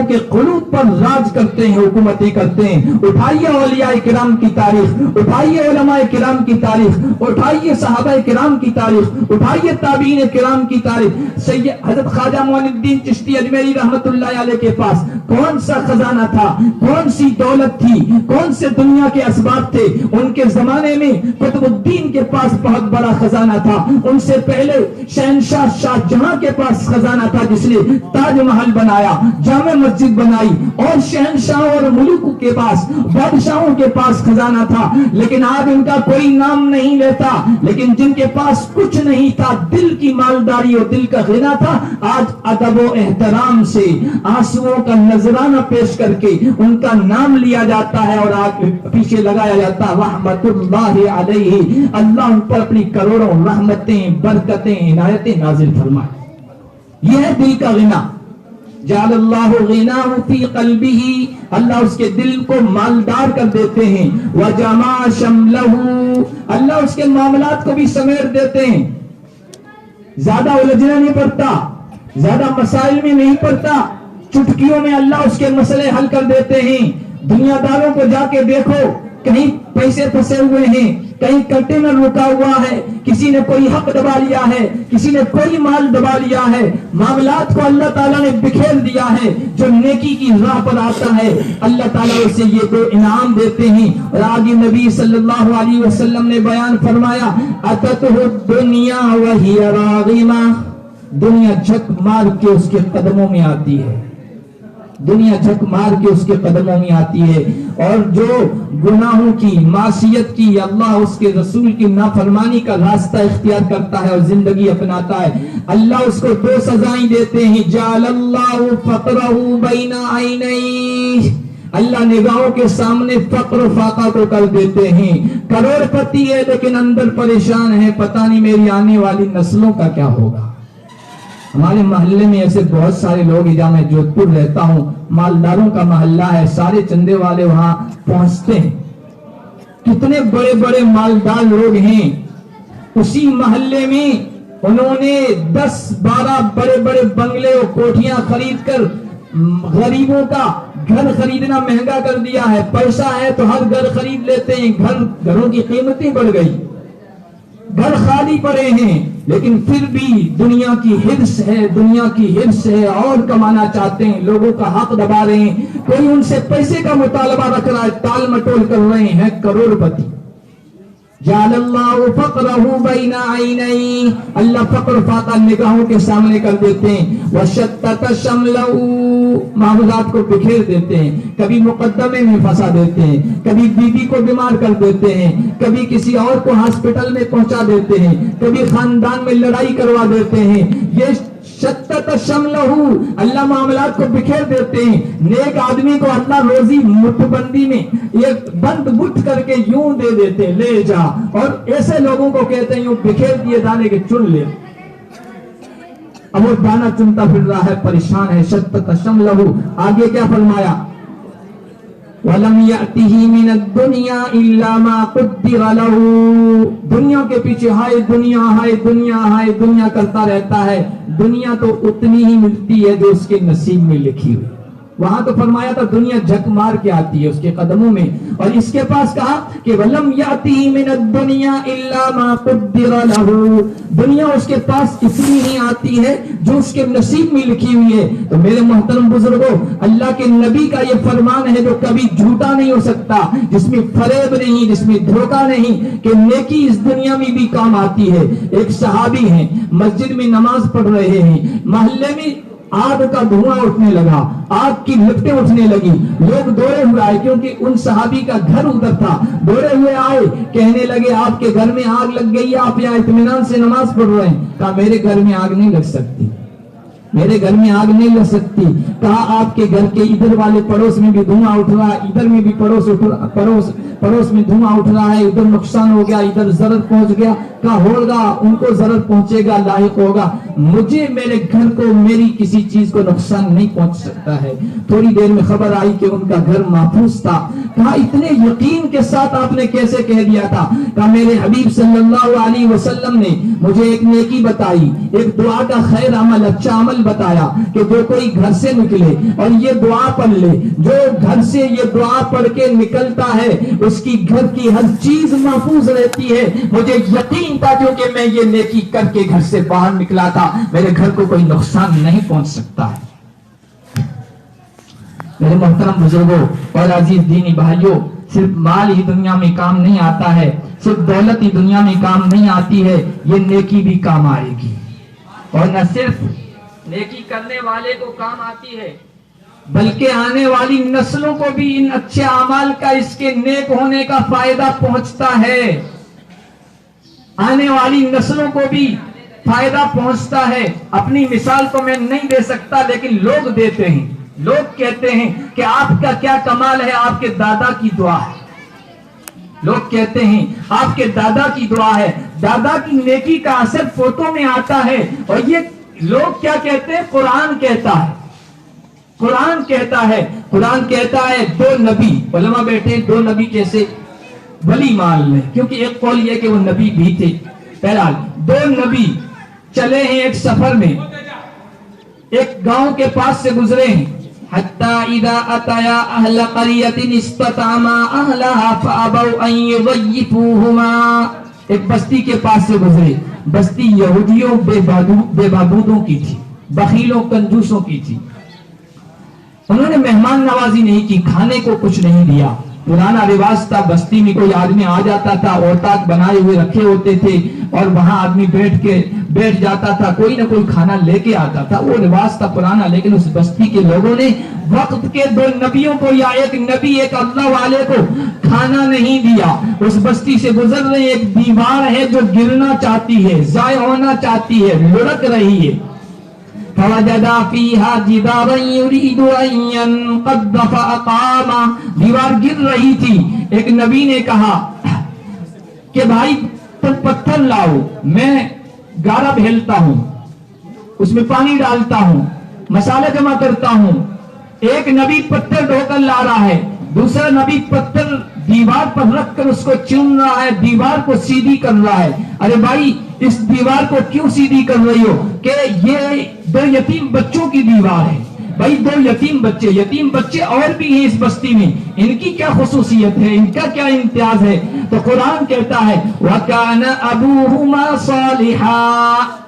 کے قلوب پر راج کرتے ہیں، حکومتی کرتے ہیں۔ اٹھائیے اولیاء کرام کی تاریخ، اٹھائیے علماء کرام کی تاریخ، اٹھائیے صحابہ کرام کی تاریخ، اٹھائیے تابعین کرام کی تاریخ۔ سید حضرت خواجہ معین الدین چشتی اجمیری رحمت اللہ علیہ کے پاس کون سا خزانہ تھا، کون سی دولت تھی، کون سے دنیا کے اسباب تھے؟ ان کے زمانے میں قطب الدین کے پاس بہت بڑا خزانہ تھا، ان سے پہلے شہنشاہ شاہ جہاں کے پاس خزانہ تھا جس نے تاج محل بنایا، جامع مسجد بنائی، اور شہنشاہ اور ملوک کے پاس، بادشاہوں کے پاس خزانہ تھا، لیکن آج ان کا کوئی نام نہیں لیتا۔ لیکن جن کے پاس کچھ نہیں تھا، دل کی مالداری اور دل کا غنا تھا، آج ادب و احترام سے آنسوؤں کا نذرانہ پیش کر کے ان کا نام لیا جاتا ہے اور آج پیچھے لگایا جاتا ہے رحمت اللہ علیہ، اللہ ان پر اپنی کروڑوں رحمتیں، برکتیں، عنایتیں نازل فرمائے۔ یہ ہے دل کا غنا۔ جعل اللہ غناہ فی قلبہ، اللہ اس کے دل کو مالدار کر دیتے ہیں۔ وجمع شملہ، اللہ اس کے معاملات کو بھی سمیٹ دیتے ہیں، زیادہ الجھنا نہیں پڑتا، زیادہ مسائل میں نہیں پڑتا، چٹکیوں میں اللہ اس کے مسئلے حل کر دیتے ہیں۔ دنیا داروں کو جا کے دیکھو، کہیں پیسے پھنسے ہوئے ہیں، کہیں کنٹینر رکا ہوا ہے، کسی نے کوئی حق دبا لیا ہے، کسی نے کوئی مال دبا لیا ہے، معاملات کو اللہ تعالیٰ نے بکھیر دیا ہے۔ جو نیکی کی راہ پر آتا ہے اللہ تعالیٰ اسے یہ 2 انعام دیتے ہیں۔ اور آگے نبی صلی اللہ علیہ وسلم نے بیان فرمایا، اتتہ الدنیا وہی راغمہ، دنیا جھک مار کے اس کے قدموں میں آتی ہے، دنیا جھک مار کے اس کے قدموں میں آتی ہے۔ اور جو گناہوں کی، معصیت کی، اللہ اس کے رسول کی نافرمانی کا راستہ اختیار کرتا ہے اور زندگی اپناتا ہے، اللہ اس کو 2 سزائیں دیتے ہیں۔ جعل اللہ فقرہ بین عینیہ، اللہ نگاہوں کے سامنے فقر و فاقہ کو کر دیتے ہیں۔ کروڑ پتی ہے لیکن اندر پریشان ہے، پتہ نہیں میری آنے والی نسلوں کا کیا ہوگا۔ ہمارے محلے میں ایسے بہت سارے لوگ ہیں، جہاں میں جودھ پور رہتا ہوں، مالداروں کا محلہ ہے، سارے چندے والے وہاں پہنچتے ہیں، کتنے بڑے بڑے مالدار لوگ ہیں اسی محلے میں، انہوں نے 10-12 بڑے بڑے بنگلے اور کوٹھیاں خرید کر غریبوں کا گھر خریدنا مہنگا کر دیا ہے، پیسہ ہے تو ہر گھر خرید لیتے ہیں، گھروں کی قیمتیں بڑھ گئی، گھر خالی پڑے ہیں، لیکن پھر بھی دنیا کی ہرس ہے اور کمانا چاہتے ہیں، لوگوں کا حق دبا رہے ہیں، کوئی ان سے پیسے کا مطالبہ رکھ رہا ہے، ٹال مٹول کر رہے ہیں، کروڑ پتی۔ جعل اللہ فقرہ بین عینی، اللہ فقر فاقہ نگاہوں کے سامنے کر دیتے ہیں، وشتت شملہ، معاملات کو بکھیر دیتے ہیں، کبھی مقدمے میں پھنسا دیتے ہیں، کبھی بیوی کو بیمار کر دیتے ہیں، کبھی کسی اور کو ہاسپٹل میں پہنچا دیتے ہیں، کبھی خاندان میں لڑائی کروا دیتے ہیں، یہ شتت شملہ، اللہ معاملات کو بکھیر دیتے ہیں۔ نیک آدمی کو اللہ روزی مٹھ بندی میں ایک بند مٹھ کر کے یوں دے دیتے ہیں، لے جا، اور ایسے لوگوں کو کہتے ہیں یوں بکھیر دیے دانے کے چن لے، اب وہ دانا چنتا پھر رہا ہے، پریشان ہے، شتت شملہ۔ آگے کیا فرمایا؟ وَلَمْ يَأْتِهِ مِنَ الدُّنْيَا إِلَّا مَا قُدِّرَ لَهُ، دنیا کے پیچھے ہائے دنیا ہائے دنیا ہائے دنیا کرتا رہتا ہے، دنیا تو اتنی ہی ملتی ہے جو اس کے نصیب میں لکھی ہوئی۔ وہاں تو فرمایا تھا دنیا جھک مار کے آتی ہے اس کے قدموں میں، اور اس کے پاس کہا کہ وَلَمْ يَأْتِهِ مِنَ الدُّنْيَا إِلَّا مَا قُدِّرَ لَهُ، دنیا اس کے پاس اتنی ہی آتی ہے جو اس کے نصیب میں لکھی ہوئی ہے۔ تو میرے محترم بزرگوں، اللہ کے نبی کا یہ فرمان ہے جو کبھی جھوٹا نہیں ہو سکتا، جس میں فریب نہیں، جس میں دھوکہ نہیں، کہ نیکی اس دنیا میں بھی کام آتی ہے۔ ایک صحابی ہیں، مسجد میں نماز پڑھ رہے ہیں، محلے میں آگ کا دھواں اٹھنے لگا، آگ کی لپٹیں اٹھنے لگی، لوگ دوڑے ہوئے آئے، کیونکہ ان صحابی کا گھر ادھر تھا، دوڑے ہوئے آئے، کہنے لگے آپ کے گھر میں آگ لگ گئی ہے، آپ یہاں اطمینان سے نماز پڑھ رہے ہیں؟ کہا میرے گھر میں آگ نہیں لگ سکتی، میرے گھر میں آگ نہیں لگ سکتی۔ کہا آپ کے گھر کے ادھر والے پڑوس میں بھی دھواں اٹھ رہا ہے، ادھر میں بھی پڑوس میں دھواں اٹھ رہا ہے، ادھر نقصان ہو گیا، ادھر ضرر پہنچ گیا۔ کہا ہوگا، ان کو ضرر پہنچے گا، لاحق ہوگا، مجھے میرے گھر کو میری کسی چیز کو نقصان نہیں پہنچ سکتا ہے۔ تھوڑی دیر میں خبر آئی کہ ان کا گھر محفوظ تھا۔ کہا اتنے یقین کے ساتھ آپ نے کیسے کہہ دیا تھا؟ کہا میرے حبیب صلی اللہ علیہ وسلم نے مجھے ایک نیکی بتائی، ایک دعا کا خیر عمل، اچھا عمل بتایا، کہ جو کوئی گھر سے نکلے اور یہ دعا پڑھ لے، جو گھر سے یہ دعا پڑھ کے نکلتا ہے اس کی گھر کی ہر چیز محفوظ رہتی ہے۔ مجھے یقین تھا کیونکہ میں یہ نیکی کر کے گھر سے باہر نکلا تھا، میرے گھر کو کوئی نقصان نہیں پہنچ سکتا ہے۔ میرے محترم بزرگوں اور عزیز دینی بھائیوں، صرف مال ہی دنیا میں کام نہیں آتا ہے، صرف دولت ہی دنیا میں کام نہیں آتی ہے، یہ نیکی بھی کام آئے گی، اور نہ صرف نیکی کرنے والے کو کام آتی ہے بلکہ آنے والی نسلوں کو بھی ان اچھے اعمال کا، اس کے نیک ہونے کا فائدہ پہنچتا ہے، آنے والی نسلوں کو بھی فائدہ پہنچتا ہے۔ اپنی مثال تو میں نہیں دے سکتا، لیکن لوگ دیتے ہیں، لوگ کہتے ہیں کہ آپ کا کیا کمال ہے، آپ کے دادا کی دعا ہے، لوگ کہتے ہیں آپ کے دادا کی دعا ہے، دادا کی نیکی کا اثر فوٹو میں آتا ہے، اور یہ لوگ کیا کہتے ہیں؟ قرآن کہتا ہے، قرآن کہتا ہے، قرآن کہتا ہے دو نبی، علماء بیٹھے، دو نبی کیسے ولی مان لیں، کیونکہ ایک قول یہ کہ وہ نبی بھی تھے۔ بہرحال دو نبی چلے ہیں ایک سفر میں، ایک گاؤں کے پاس سے گزرے ہیں، حتی اذا اتیا اہل قریۃ استطعما اہلہا فابوا ان یضیفوہما، ایک بستی کے پاس سے گزرے، بستی یہودیوں بے بادودوں کی تھی، بخیلوں کنجوسوں کی تھی، انہوں نے مہمان نوازی نہیں کی، کھانے کو کچھ نہیں دیا۔ پرانا رواج تھا، بستی میں کوئی آدمی آ جاتا تھا، اوتاق بنائے ہوئے رکھے ہوتے تھے، اور وہاں آدمی بیٹھ جاتا تھا، کوئی نہ کوئی کھانا لے کے آتا تھا، وہ رواج تھا پرانا۔ لیکن اس بستی کے لوگوں نے وقت کے دو نبیوں کو، یا ایک نبی ایک اللہ والے کو کھانا نہیں دیا۔ اس بستی سے گزر رہے، ایک دیوار ہے جو گرنا چاہتی ہے، ضائع ہونا چاہتی ہے، لڑک رہی ہے۔ فوجدا فیہا جدارا یرید ان ینقض فاقاما، دیوار گر رہی تھی، ایک نبی نے کہا کہ بھائی پتھر لاؤ، میں گارا بھیلتا ہوں۔ اس میں پانی ڈالتا ہوں، مسالہ جمع کرتا ہوں. ایک نبی پتھر ڈھو کر لا رہا ہے، دوسرا نبی پتھر دیوار پر رکھ کر اس کو چن رہا ہے، دیوار کو سیدھی کر رہا ہے. ارے بھائی اس دیوار کو کیوں سیدھی کر رہی ہو؟ کہ یہ 2 یتیم بچوں کی دیوار ہے. بھائی 2 یتیم بچے اور بھی ہیں اس بستی میں، ان کی کیا خصوصیت ہے، ان کا کیا امتیاز ہے؟ تو قرآن کہتا ہے وَكَانَ أَبُوهُمَا صَالِحًا.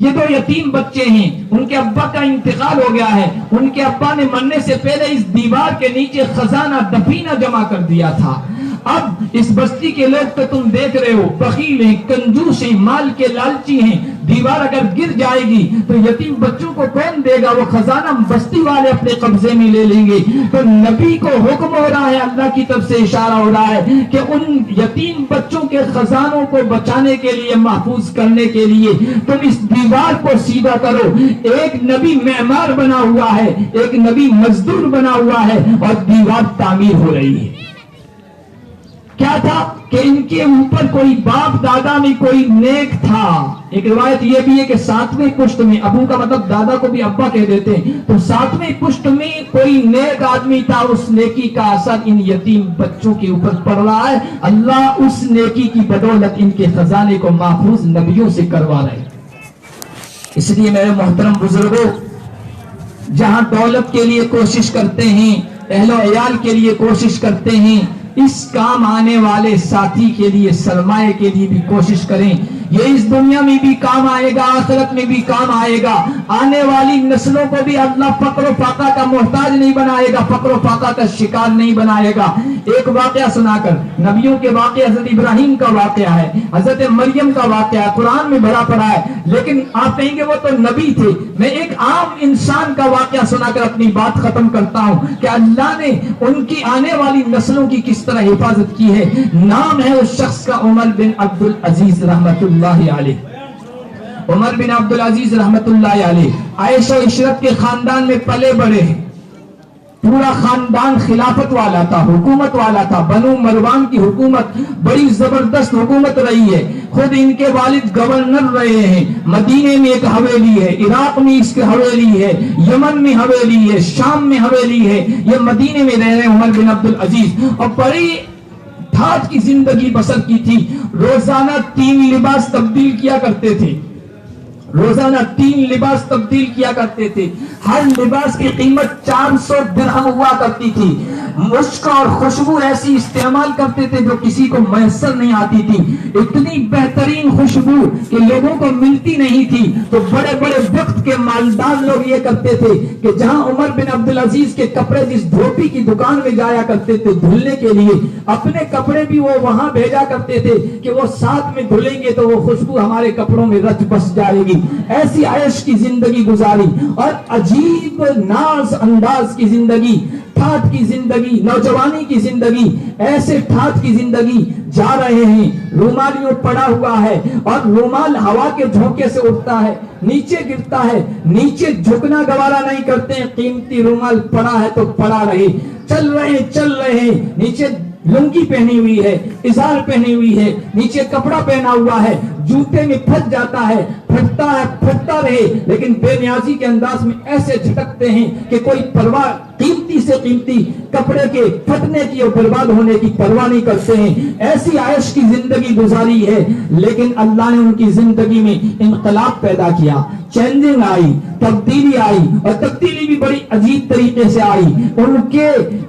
یہ 2 یتیم بچے ہیں، ان کے ابا کا انتقال ہو گیا ہے، ان کے ابا نے مرنے سے پہلے اس دیوار کے نیچے خزانہ دفینہ جمع کر دیا تھا. اب اس بستی کے لوگ تو تم دیکھ رہے ہو بخیل ہیں، کنجوس ہیں، مال کے لالچی ہیں. دیوار اگر گر جائے گی تو یتیم بچوں کو کون دے گا؟ وہ خزانہ بستی والے اپنے قبضے میں لے لیں گے. تو نبی کو حکم ہو رہا ہے، اللہ کی طرف سے اشارہ ہو رہا ہے کہ ان یتیم بچوں کے خزانوں کو بچانے کے لیے، محفوظ کرنے کے لیے تم اس دیوار کو سیدھا کرو. ایک نبی معمار بنا ہوا ہے، ایک نبی مزدور بنا ہوا ہے، اور دیوار تعمیر ہو رہی ہے. کیا تھا کہ ان کے اوپر کوئی باپ دادا میں کوئی نیک تھا. ایک روایت یہ بھی ہے کہ 7ویں پشت میں، ابو کا مطلب دادا کو بھی ابا کہہ دیتے ہیں، تو 7ویں پشت میں کوئی نیک آدمی تھا. اس نیکی کا اثر ان یتیم بچوں کے اوپر پڑ رہا ہے. اللہ اس نیکی کی بدولت ان کے خزانے کو محفوظ نبیوں سے کروا رہے. اس لیے میرے محترم بزرگوں، جہاں دولت کے لیے کوشش کرتے ہیں، اہل و عیال کے لیے کوشش کرتے ہیں، اس کام آنے والے ساتھی کے لیے، سرمایہ کے لیے بھی کوشش کریں. یہ اس دنیا میں بھی کام آئے گا، آخرت میں بھی کام آئے گا. آنے والی نسلوں کو بھی اللہ فقر و فاقہ کا محتاج نہیں بنائے گا، فقر و فاقہ کا شکار نہیں بنائے گا. ایک واقعہ سنا کر، نبیوں کے واقعہ، حضرت ابراہیم کا واقعہ ہے، حضرت مریم کا واقعہ ہے، قرآن میں بھرا پڑا ہے، لیکن آپ کہیں گے وہ تو نبی تھے. میں ایک عام انسان کا واقعہ سنا کر اپنی بات ختم کرتا ہوں کہ اللہ نے ان کی آنے والی نسلوں کی کس طرح حفاظت کی ہے. نام ہے اس شخص کا عمر بن عبد العزیز رحمت اللہ علیہ. عمر بن عبد العزیز رحمت اللہ علیہ عیش و عشرت کے خاندان میں پلے بڑے ہیں. پورا خاندان خلافت والا تھا، حکومت والا تھا. بنو مروان کی حکومت بڑی زبردست حکومت رہی ہے. خود ان کے والد گورنر رہے ہیں. مدینے میں ایک حویلی ہے، عراق میں اس کی حویلی ہے، یمن میں حویلی ہے، شام میں حویلی ہے. یہ مدینے میں رہ رہے عمر بن عبد العزیز، اور بڑی ٹھاٹ کی زندگی بسر کی تھی. روزانہ 3 لباس تبدیل کیا کرتے تھے، روزانہ 3 لباس تبدیل کیا کرتے تھے. ہر لباس کی قیمت 400 درہم ہوا کرتی تھی. مشک اور خوشبو ایسی استعمال کرتے تھے جو کسی کو میسر نہیں آتی تھی. اتنی بہترین خوشبو کہ لوگوں کو ملتی نہیں تھی. تو بڑے بڑے وقت کے مالدار لوگ یہ کرتے تھے کہ جہاں عمر بن عبد العزیز کے کپڑے جس دھوبی کی دکان میں جایا کرتے تھے دھلنے کے لیے، اپنے کپڑے بھی وہ وہاں بھیجا کرتے تھے کہ وہ ساتھ میں دھلیں گے تو وہ خوشبو ہمارے کپڑوں میں رچ بس جائے گی. ایسی عیش کی زندگی گزاری اور عجیب ناز انداز کی زندگی، ٹھاٹ کی زندگی، نوجوانی کی زندگی. ایسے ٹھاٹ کی زندگی جا رہے ہیں. رومالیوں پڑا ہوا ہے اور رومال ہوا کے جھونکے سے اٹھتا ہے، نیچے گرتا ہے، نیچے جھکنا گوارا نہیں کرتے ہیں. قیمتی رومال پڑا ہے تو پڑا رہے. چل رہے ہیں. نیچے لنگی پہنی ہوئی ہے، ازار پہنی ہوئی ہے، نیچے کپڑا پہنا ہوا ہے، جوتے میں پھٹ جاتا ہے، پھٹتا رہے، لیکن بے نیازی کے انداز میں ایسے جھٹکتے ہیں کہ کوئی پرواہ قیمتی سے قیمتی کپڑے کے پھٹنے کی اور برباد ہونے کی پرواہ نہیں کرتے ہیں. ایسی عیش کی زندگی گزاری ہے. لیکن اللہ نے ان کی زندگی میں انقلاب پیدا کیا، چینجنگ آئی، تبدیلی آئی، اور تبدیلی بھی بڑی عجیب طریقے سے آئی.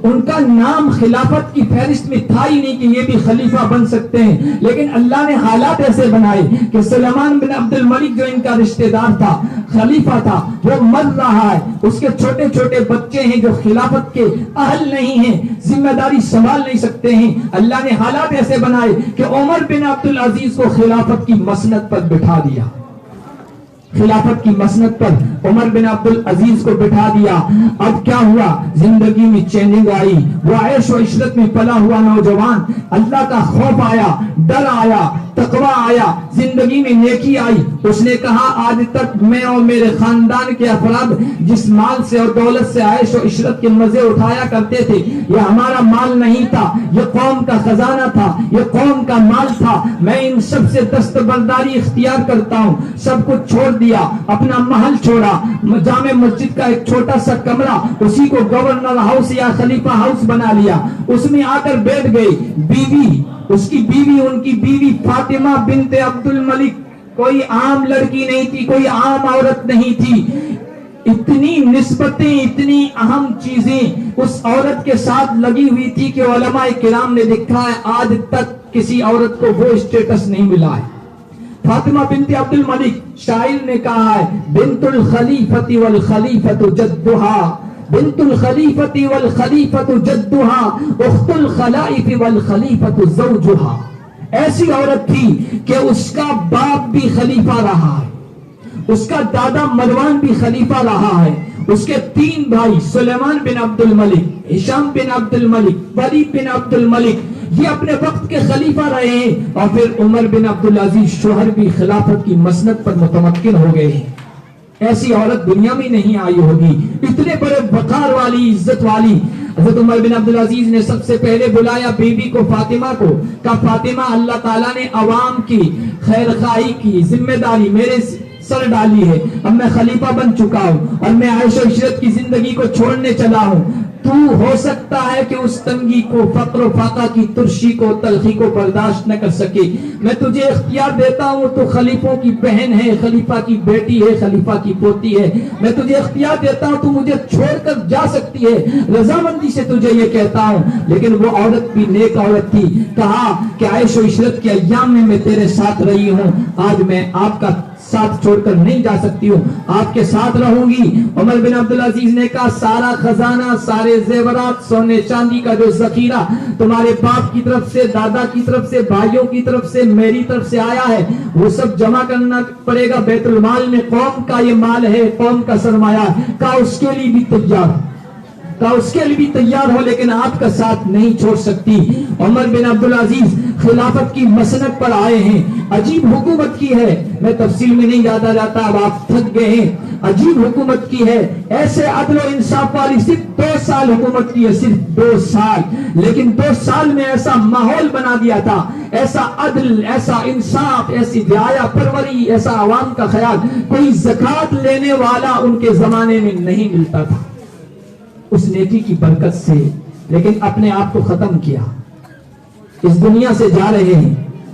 ان کا نام خلافت کی فہرست میں تھا ہی نہیں کہ یہ بھی خلیفہ بن سکتے ہیں، لیکن اللہ نے حالات ایسے بنائے کہ سلیمان بن عبد الملک جو ان کا رشتہ دار تھا، خلیفہ تھا، وہ مر رہا ہے. اس کے چھوٹے چھوٹے بچے ہیں جو خلافت کے اہل نہیں ہیں، ذمہ داری سنبھال نہیں سکتے ہیں. اللہ نے حالات ایسے بنائے کہ عمر بن عبد العزیز کو خلافت کی مسند پر بٹھا دیا. خلافت کی مسند پر عمر بن عبد العزیز کو بٹھا دیا. اب کیا ہوا؟ زندگی میں چینجنگ آئی. وہ عیش و عشرت میں پلا ہوا نوجوان، اللہ کا خوف آیا، ڈر آیا، تقویٰ آیا، زندگی میں نیکی آئی. اس نے کہا آج تک میں اور میرے خاندان کے افراد جس مال سے اور دولت سے عیش و عشرت کے مزے اٹھایا کرتے تھے، یہ ہمارا مال نہیں تھا، یہ قوم کا خزانہ تھا، یہ قوم کا مال تھا. میں ان سب سے دستبرداری اختیار کرتا ہوں. سب کچھ چھوڑ دیا، اپنا محل چھوڑا، جامع مسجد کا ایک چھوٹا سا کمرہ اسی کو گورنر ہاؤس یا خلیفہ ہاؤس بنا لیا. اس میں آ کر بیٹھ گئی. بیوی، اس کی بیوی، ان کی بیوی فاطمہ بنت عبد الملک کوئی عام لڑکی نہیں تھی، کوئی عام عورت نہیں تھی. اتنی نسبتیں، اتنی اہم چیزیں اس عورت کے ساتھ لگی ہوئی تھی کہ علماء کرام نے لکھا ہے آج تک کسی عورت کو وہ اسٹیٹس نہیں ملا ہے. فاطمہ بنت عبد الملک، شاعر نے کہا ہے بنت الخلیفۃ والخلیفۃ جدها، بنت الخلیفۃ والخلیفۃ جدها، اخت الخلائف والخلیفۃ زوجها. ایسی عورت تھی کہ اس کا باپ بھی خلیفہ رہا ہے، اس کا دادا مروان بھی خلیفہ رہا ہے. اس کے 3 بھائی سلیمان بن عبد الملک، ہشام بن عبد الملک، ولید بن عبد الملک، یہ اپنے وقت کے خلیفہ رہے ہیں. اور پھر عمر بن عبدالعزیز شوہر بھی خلافت کی مسند پر متمکن ہو گئے ہیں. ایسی عورت دنیا میں نہیں آئی ہوگی، اتنے بڑے وقار والی، عزت والی. حضرت عمر بن عبدالعزیز نے سب سے پہلے بلایا بیوی کو، فاطمہ کو. کہا فاطمہ، اللہ تعالیٰ نے عوام کی خیر خواہی کی ذمہ داری میرے سر ڈالی ہے. اب میں خلیفہ بن چکا ہوں اور میں عیش و عشرت کی زندگی کو چھوڑنے چلا ہوں. تو ہو سکتا ہے کہ اس تنگی کو، فقر و فاقہ کی ترشی کو، تلخی کو برداشت نہ کر سکے. میں تجھے اختیار دیتا ہوں، تو خلیفوں کی بہن ہے، خلیفہ کی بیٹی ہے، خلیفہ کی پوتی ہے. میں تجھے اختیار دیتا ہوں، تو مجھے چھوڑ کر جا سکتی ہے، رضامندی سے تجھے یہ کہتا ہوں. لیکن وہ عورت بھی نیک عورت تھی. کہا کہ عیش و عشرت کے ایام میں تیرے ساتھ رہی ہوں، آج میں آپ کا ساتھ چھوڑ کر نہیں جا سکتی ہوں، آپ کے ساتھ رہوں گی. عمر بن عبدالعزیز نے کہا سارا خزانہ، سارے زیورات، سونے چاندی کا جو ذخیرہ تمہارے باپ کی طرف سے، دادا کی طرف سے، بھائیوں کی طرف سے، میری طرف سے آیا ہے، وہ سب جمع کرنا پڑے گا بیت المال میں. قوم کا یہ مال ہے، قوم کا سرمایہ. کہا اس کے لیے بھی تیار، کہا اس کے لیے بھی تیار ہو، لیکن آپ کا ساتھ نہیں چھوڑ سکتی. عمر بن عبدالعزیز خلافت کی مسند پر آئے ہیں. عجیب حکومت کی ہے، میں تفصیل میں نہیں جاتا جاتا، اب آپ تھک گئے ہیں. عجیب حکومت کی ہے، ایسے عدل و انصاف والی. صرف 2 سال حکومت کی ہے، صرف 2 سال. لیکن 2 سال میں ایسا ماحول بنا دیا تھا، ایسا عدل، ایسا انصاف، ایسی رعایا پروری، ایسا عوام کا خیال. کوئی زکوٰۃ لینے والا ان کے زمانے میں نہیں ملتا تھا اس نیکی کی برکت سے. لیکن اپنے آپ کو ختم کیا. اس دنیا سے جا رہے ہیں،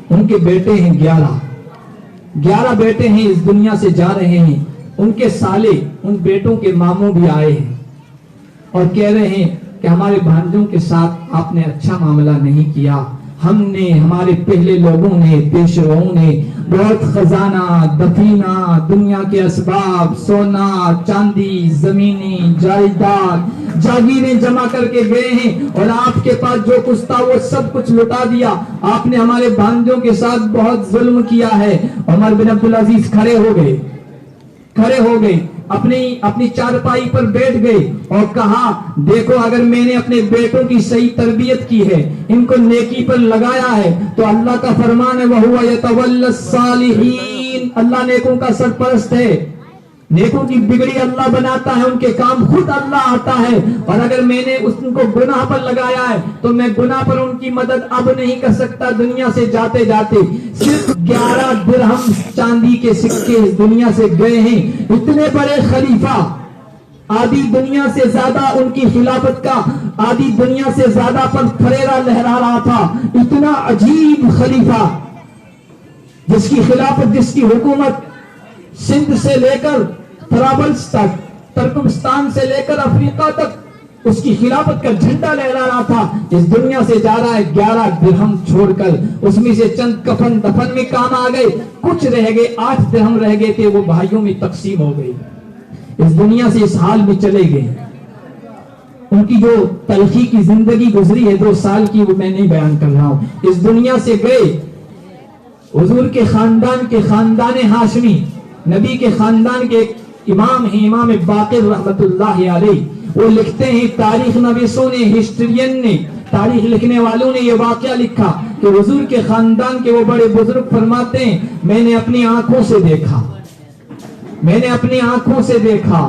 ان کے بیٹے ہیں 11 بیٹے ہیں، اس دنیا سے جا رہے ہیں. ان کے سالے، ان بیٹوں کے ماموں بھی آئے ہیں اور کہہ رہے ہیں کہ ہمارے بھانجوں کے ساتھ آپ نے اچھا معاملہ نہیں کیا. ہم نے، ہمارے پہلے لوگوں نے، پیشواؤں نے بہت خزانہ، دفینہ، دنیا کے اسباب، سونا چاندی، زمینی جائیداد، جاگیریں جمع کر کے گئے ہیں، اور آپ کے پاس جو کچھ تھا وہ سب کچھ لٹا دیا. آپ نے ہمارے بھانجوں کے ساتھ بہت ظلم کیا ہے. عمر بن عبدالعزیز کھڑے ہو گئے، اپنی چارپائی پر بیٹھ گئے اور کہا دیکھو، اگر میں نے اپنے بیٹوں کی صحیح تربیت کی ہے، ان کو نیکی پر لگایا ہے، تو اللہ کا فرمان ہے وَهُوَ يَتَوَلَّى الصَّالِحِينَ، اللہ نیکوں کا سرپرست ہے. نیکوں کی بگڑی اللہ بناتا ہے، ان کے کام خود اللہ آتا ہے. اور اگر میں نے ان کو گناہ پر لگایا ہے تو میں گناہ پر ان کی مدد اب نہیں کر سکتا. دنیا سے جاتے جاتے صرف 11 درہم چاندی کے سکے اس دنیا سے گئے ہیں. اتنے بڑے خلیفہ، آدھی دنیا سے زیادہ ان کی خلافت کا، آدھی دنیا سے زیادہ پر پھریرا لہرا رہا تھا. اتنا عجیب خلیفہ جس کی خلافت، جس کی حکومت سندھ سے لے کر طرابلس تک، ترکمستان سے لے کر افریقہ تک اس کی خلافت کا جھنڈا لہرا رہا تھا، اس دنیا سے جا رہا ہے 11 درہم چھوڑ کر. اس میں سے چند کفن دفن میں کام آ گئے، کچھ رہ گئے، 8 درہم رہ گئے تھے، وہ بھائیوں میں تقسیم ہو گئی. اس دنیا سے اس حال میں چلے گئے. ان کی جو تلخی کی زندگی گزری ہے 2 سال کی، وہ میں نہیں بیان کر رہا ہوں. اس دنیا سے گئے. حضور کے خاندان ہاشمی، نبی کے خاندان کے ایک امام ہیں، امام باقر رحمت اللہ علیہ. وہ لکھتے ہیں، تاریخ نویسوں نے، ہسٹرین نے، تاریخ لکھنے والوں نے یہ واقعہ لکھا کہ حضور کے خاندان کے وہ بڑے بزرگ فرماتے ہیں میں نے اپنی آنکھوں سے دیکھا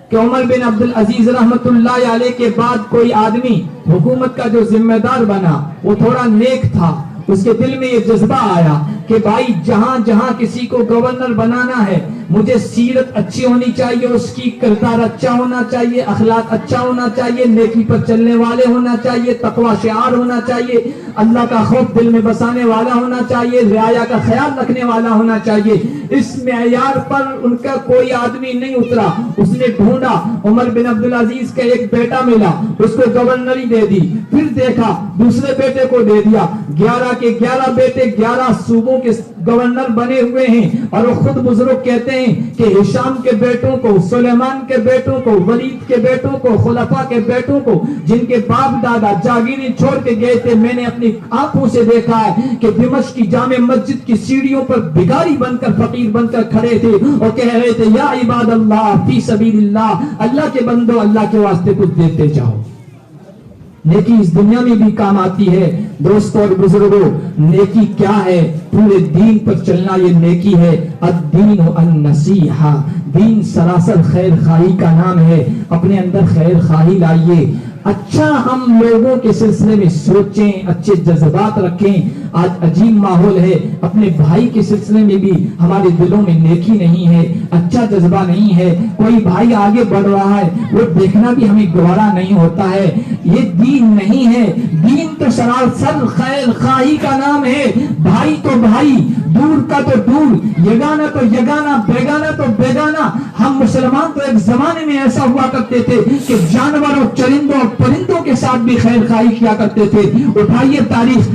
کہ عمر بن عبدالعزیز رحمت اللہ علیہ کے بعد کوئی آدمی حکومت کا جو ذمہ دار بنا وہ تھوڑا نیک تھا. اس کے دل میں یہ جذبہ آیا کہ بھائی جہاں جہاں کسی کو گورنر بنانا ہے مجھے سیرت اچھی ہونی چاہیے, اس کی کردار اچھا ہونا چاہیے, اخلاق اچھا ہونا چاہیے, نیکی پر چلنے والے ہونا چاہیے, تقوی شعار ہونا چاہیے, اللہ کا خوف دل میں بسانے والا ہونا چاہیے, رعایا کا خیال رکھنے والا ہونا چاہیے. اس معیار پر ان کا کوئی آدمی نہیں اترا. اس نے ڈھونڈا, عمر بن عبدالعزیز کا ایک بیٹا ملا, اس کو گورنری دے دی. پھر دیکھا دوسرے بیٹے کو دے دیا. 11 کے 11 بیٹے 11 صوبوں کے گورنر بنے ہوئے ہیں. اور وہ خود بزرگ کہتے ہیں کہ ہشام کے بیٹوں کو, سلیمان کے بیٹوں کو, ولید کے بیٹوں کو, خلفاء کے بیٹوں کو جن کے باپ دادا جاگیری چھوڑ کے گئے تھے, میں نے اپنی آنکھوں سے دیکھا ہے کہ دمشق کی جامع مسجد کی سیڑھیوں پر بھکاری بن کر, فقیر بن کر کھڑے تھے اور کہہ رہے تھے یا عباد اللہ فی سبیل اللہ, اللہ کے بندو اللہ کے واسطے کچھ دیتے جاؤ. نیکی اس دنیا میں بھی کام آتی ہے. دوستوں اور بزرگوں, نیکی کیا ہے؟ پورے دین پر چلنا یہ نیکی ہے. الدین النصیحہ, دین سراسر خیر خواہی کا نام ہے. اپنے اندر خیر خواہی لائیے, اچھا ہم لوگوں کے سلسلے میں سوچیں, اچھے جذبات رکھیں. آج عجیب ماحول ہے, اپنے بھائی کے سلسلے میں بھی ہمارے دلوں میں نیکی نہیں ہے, اچھا جذبہ نہیں ہے. کوئی بھائی آگے بڑھ رہا ہے وہ دیکھنا بھی ہمیں گوارا نہیں ہوتا ہے. یہ دین نہیں ہے. دین تو سراسر خیر خواہی کا نام ہے. بھائی تو بھائی, دور کا تو دور, یگانہ تو یگانہ, بیگانہ تو بیگانہ. ہم مسلمان تو ایک زمانے میں ایسا ہوا کرتے تھے کہ جانوروں, چرندوں اور پرندوں کے ساتھ بھی خیر خواہی کیا کرتے تھے. اٹھائیے تاریخ,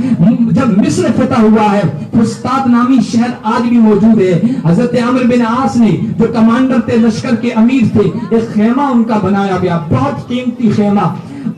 جب مصر فتح ہوا ہے, فسطاط نامی شہر آج بھی موجود ہے. حضرت عمرو بن عاص نے جو کمانڈر تھے, لشکر کے امیر تھے, ایک خیمہ ان کا بنایا گیا, بہت قیمتی خیمہ.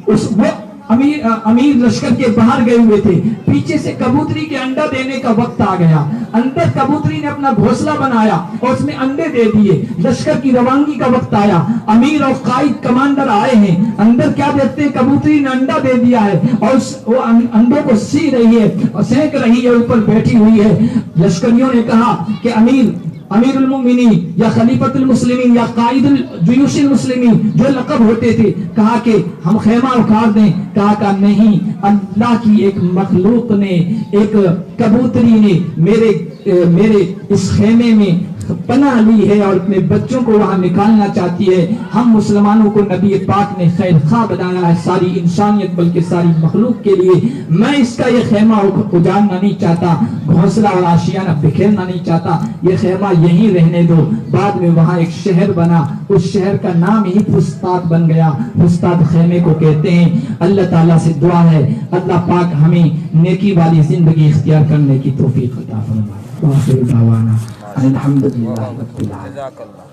وہ امیر لشکر کے باہر گئے ہوئے تھے. پیچھے سے کبوتری کے انڈا دینے کا وقت آ گیا. اندر کبوتری نے اپنا گھونسلہ بنایا اور اس میں انڈے دے دیے. لشکر کی روانگی کا وقت آیا, امیر اور قائد کمانڈر آئے ہیں. اندر کیا دیکھتے ہیں, کبوتری نے انڈا دے دیا ہے اور وہ انڈوں کو سی رہی ہے اور سینک رہی ہے, اوپر بیٹھی ہوئی ہے. لشکریوں نے کہا کہ امیر المومنین یا خلیفۃ المسلمین یا قائد الجیوش المسلمین جو لقب ہوتے تھے, کہا کہ ہم خیمہ اکھاڑ دیں. کہا کہ نہیں, اللہ کی ایک مخلوق نے, ایک کبوتری نے میرے اس خیمے میں پناہ لی ہے اور اپنے بچوں کو وہاں نکالنا چاہتی ہے. ہم مسلمانوں کو نبی پاک نے خیر خواہ بنایا ہے, ساری انسانیت بلکہ ساری مخلوق کے لیے. میں اس کا یہ خیمہ اجاڑنا نہیں چاہتا, گھونسلہ اور آشیانہ بکھیرنا نہیں چاہتا. یہ خیمہ یہیں رہنے دو. بعد میں وہاں ایک شہر بنا, اس شہر کا نام ہی فسطاط بن گیا. فسطاط خیمے کو کہتے ہیں. اللہ تعالیٰ سے دعا ہے اللہ پاک ہمیں نیکی والی زندگی اختیار کرنے کی توفیق عطا فرمائے. وآخر دعوانا الحمدللہ رب العالمین.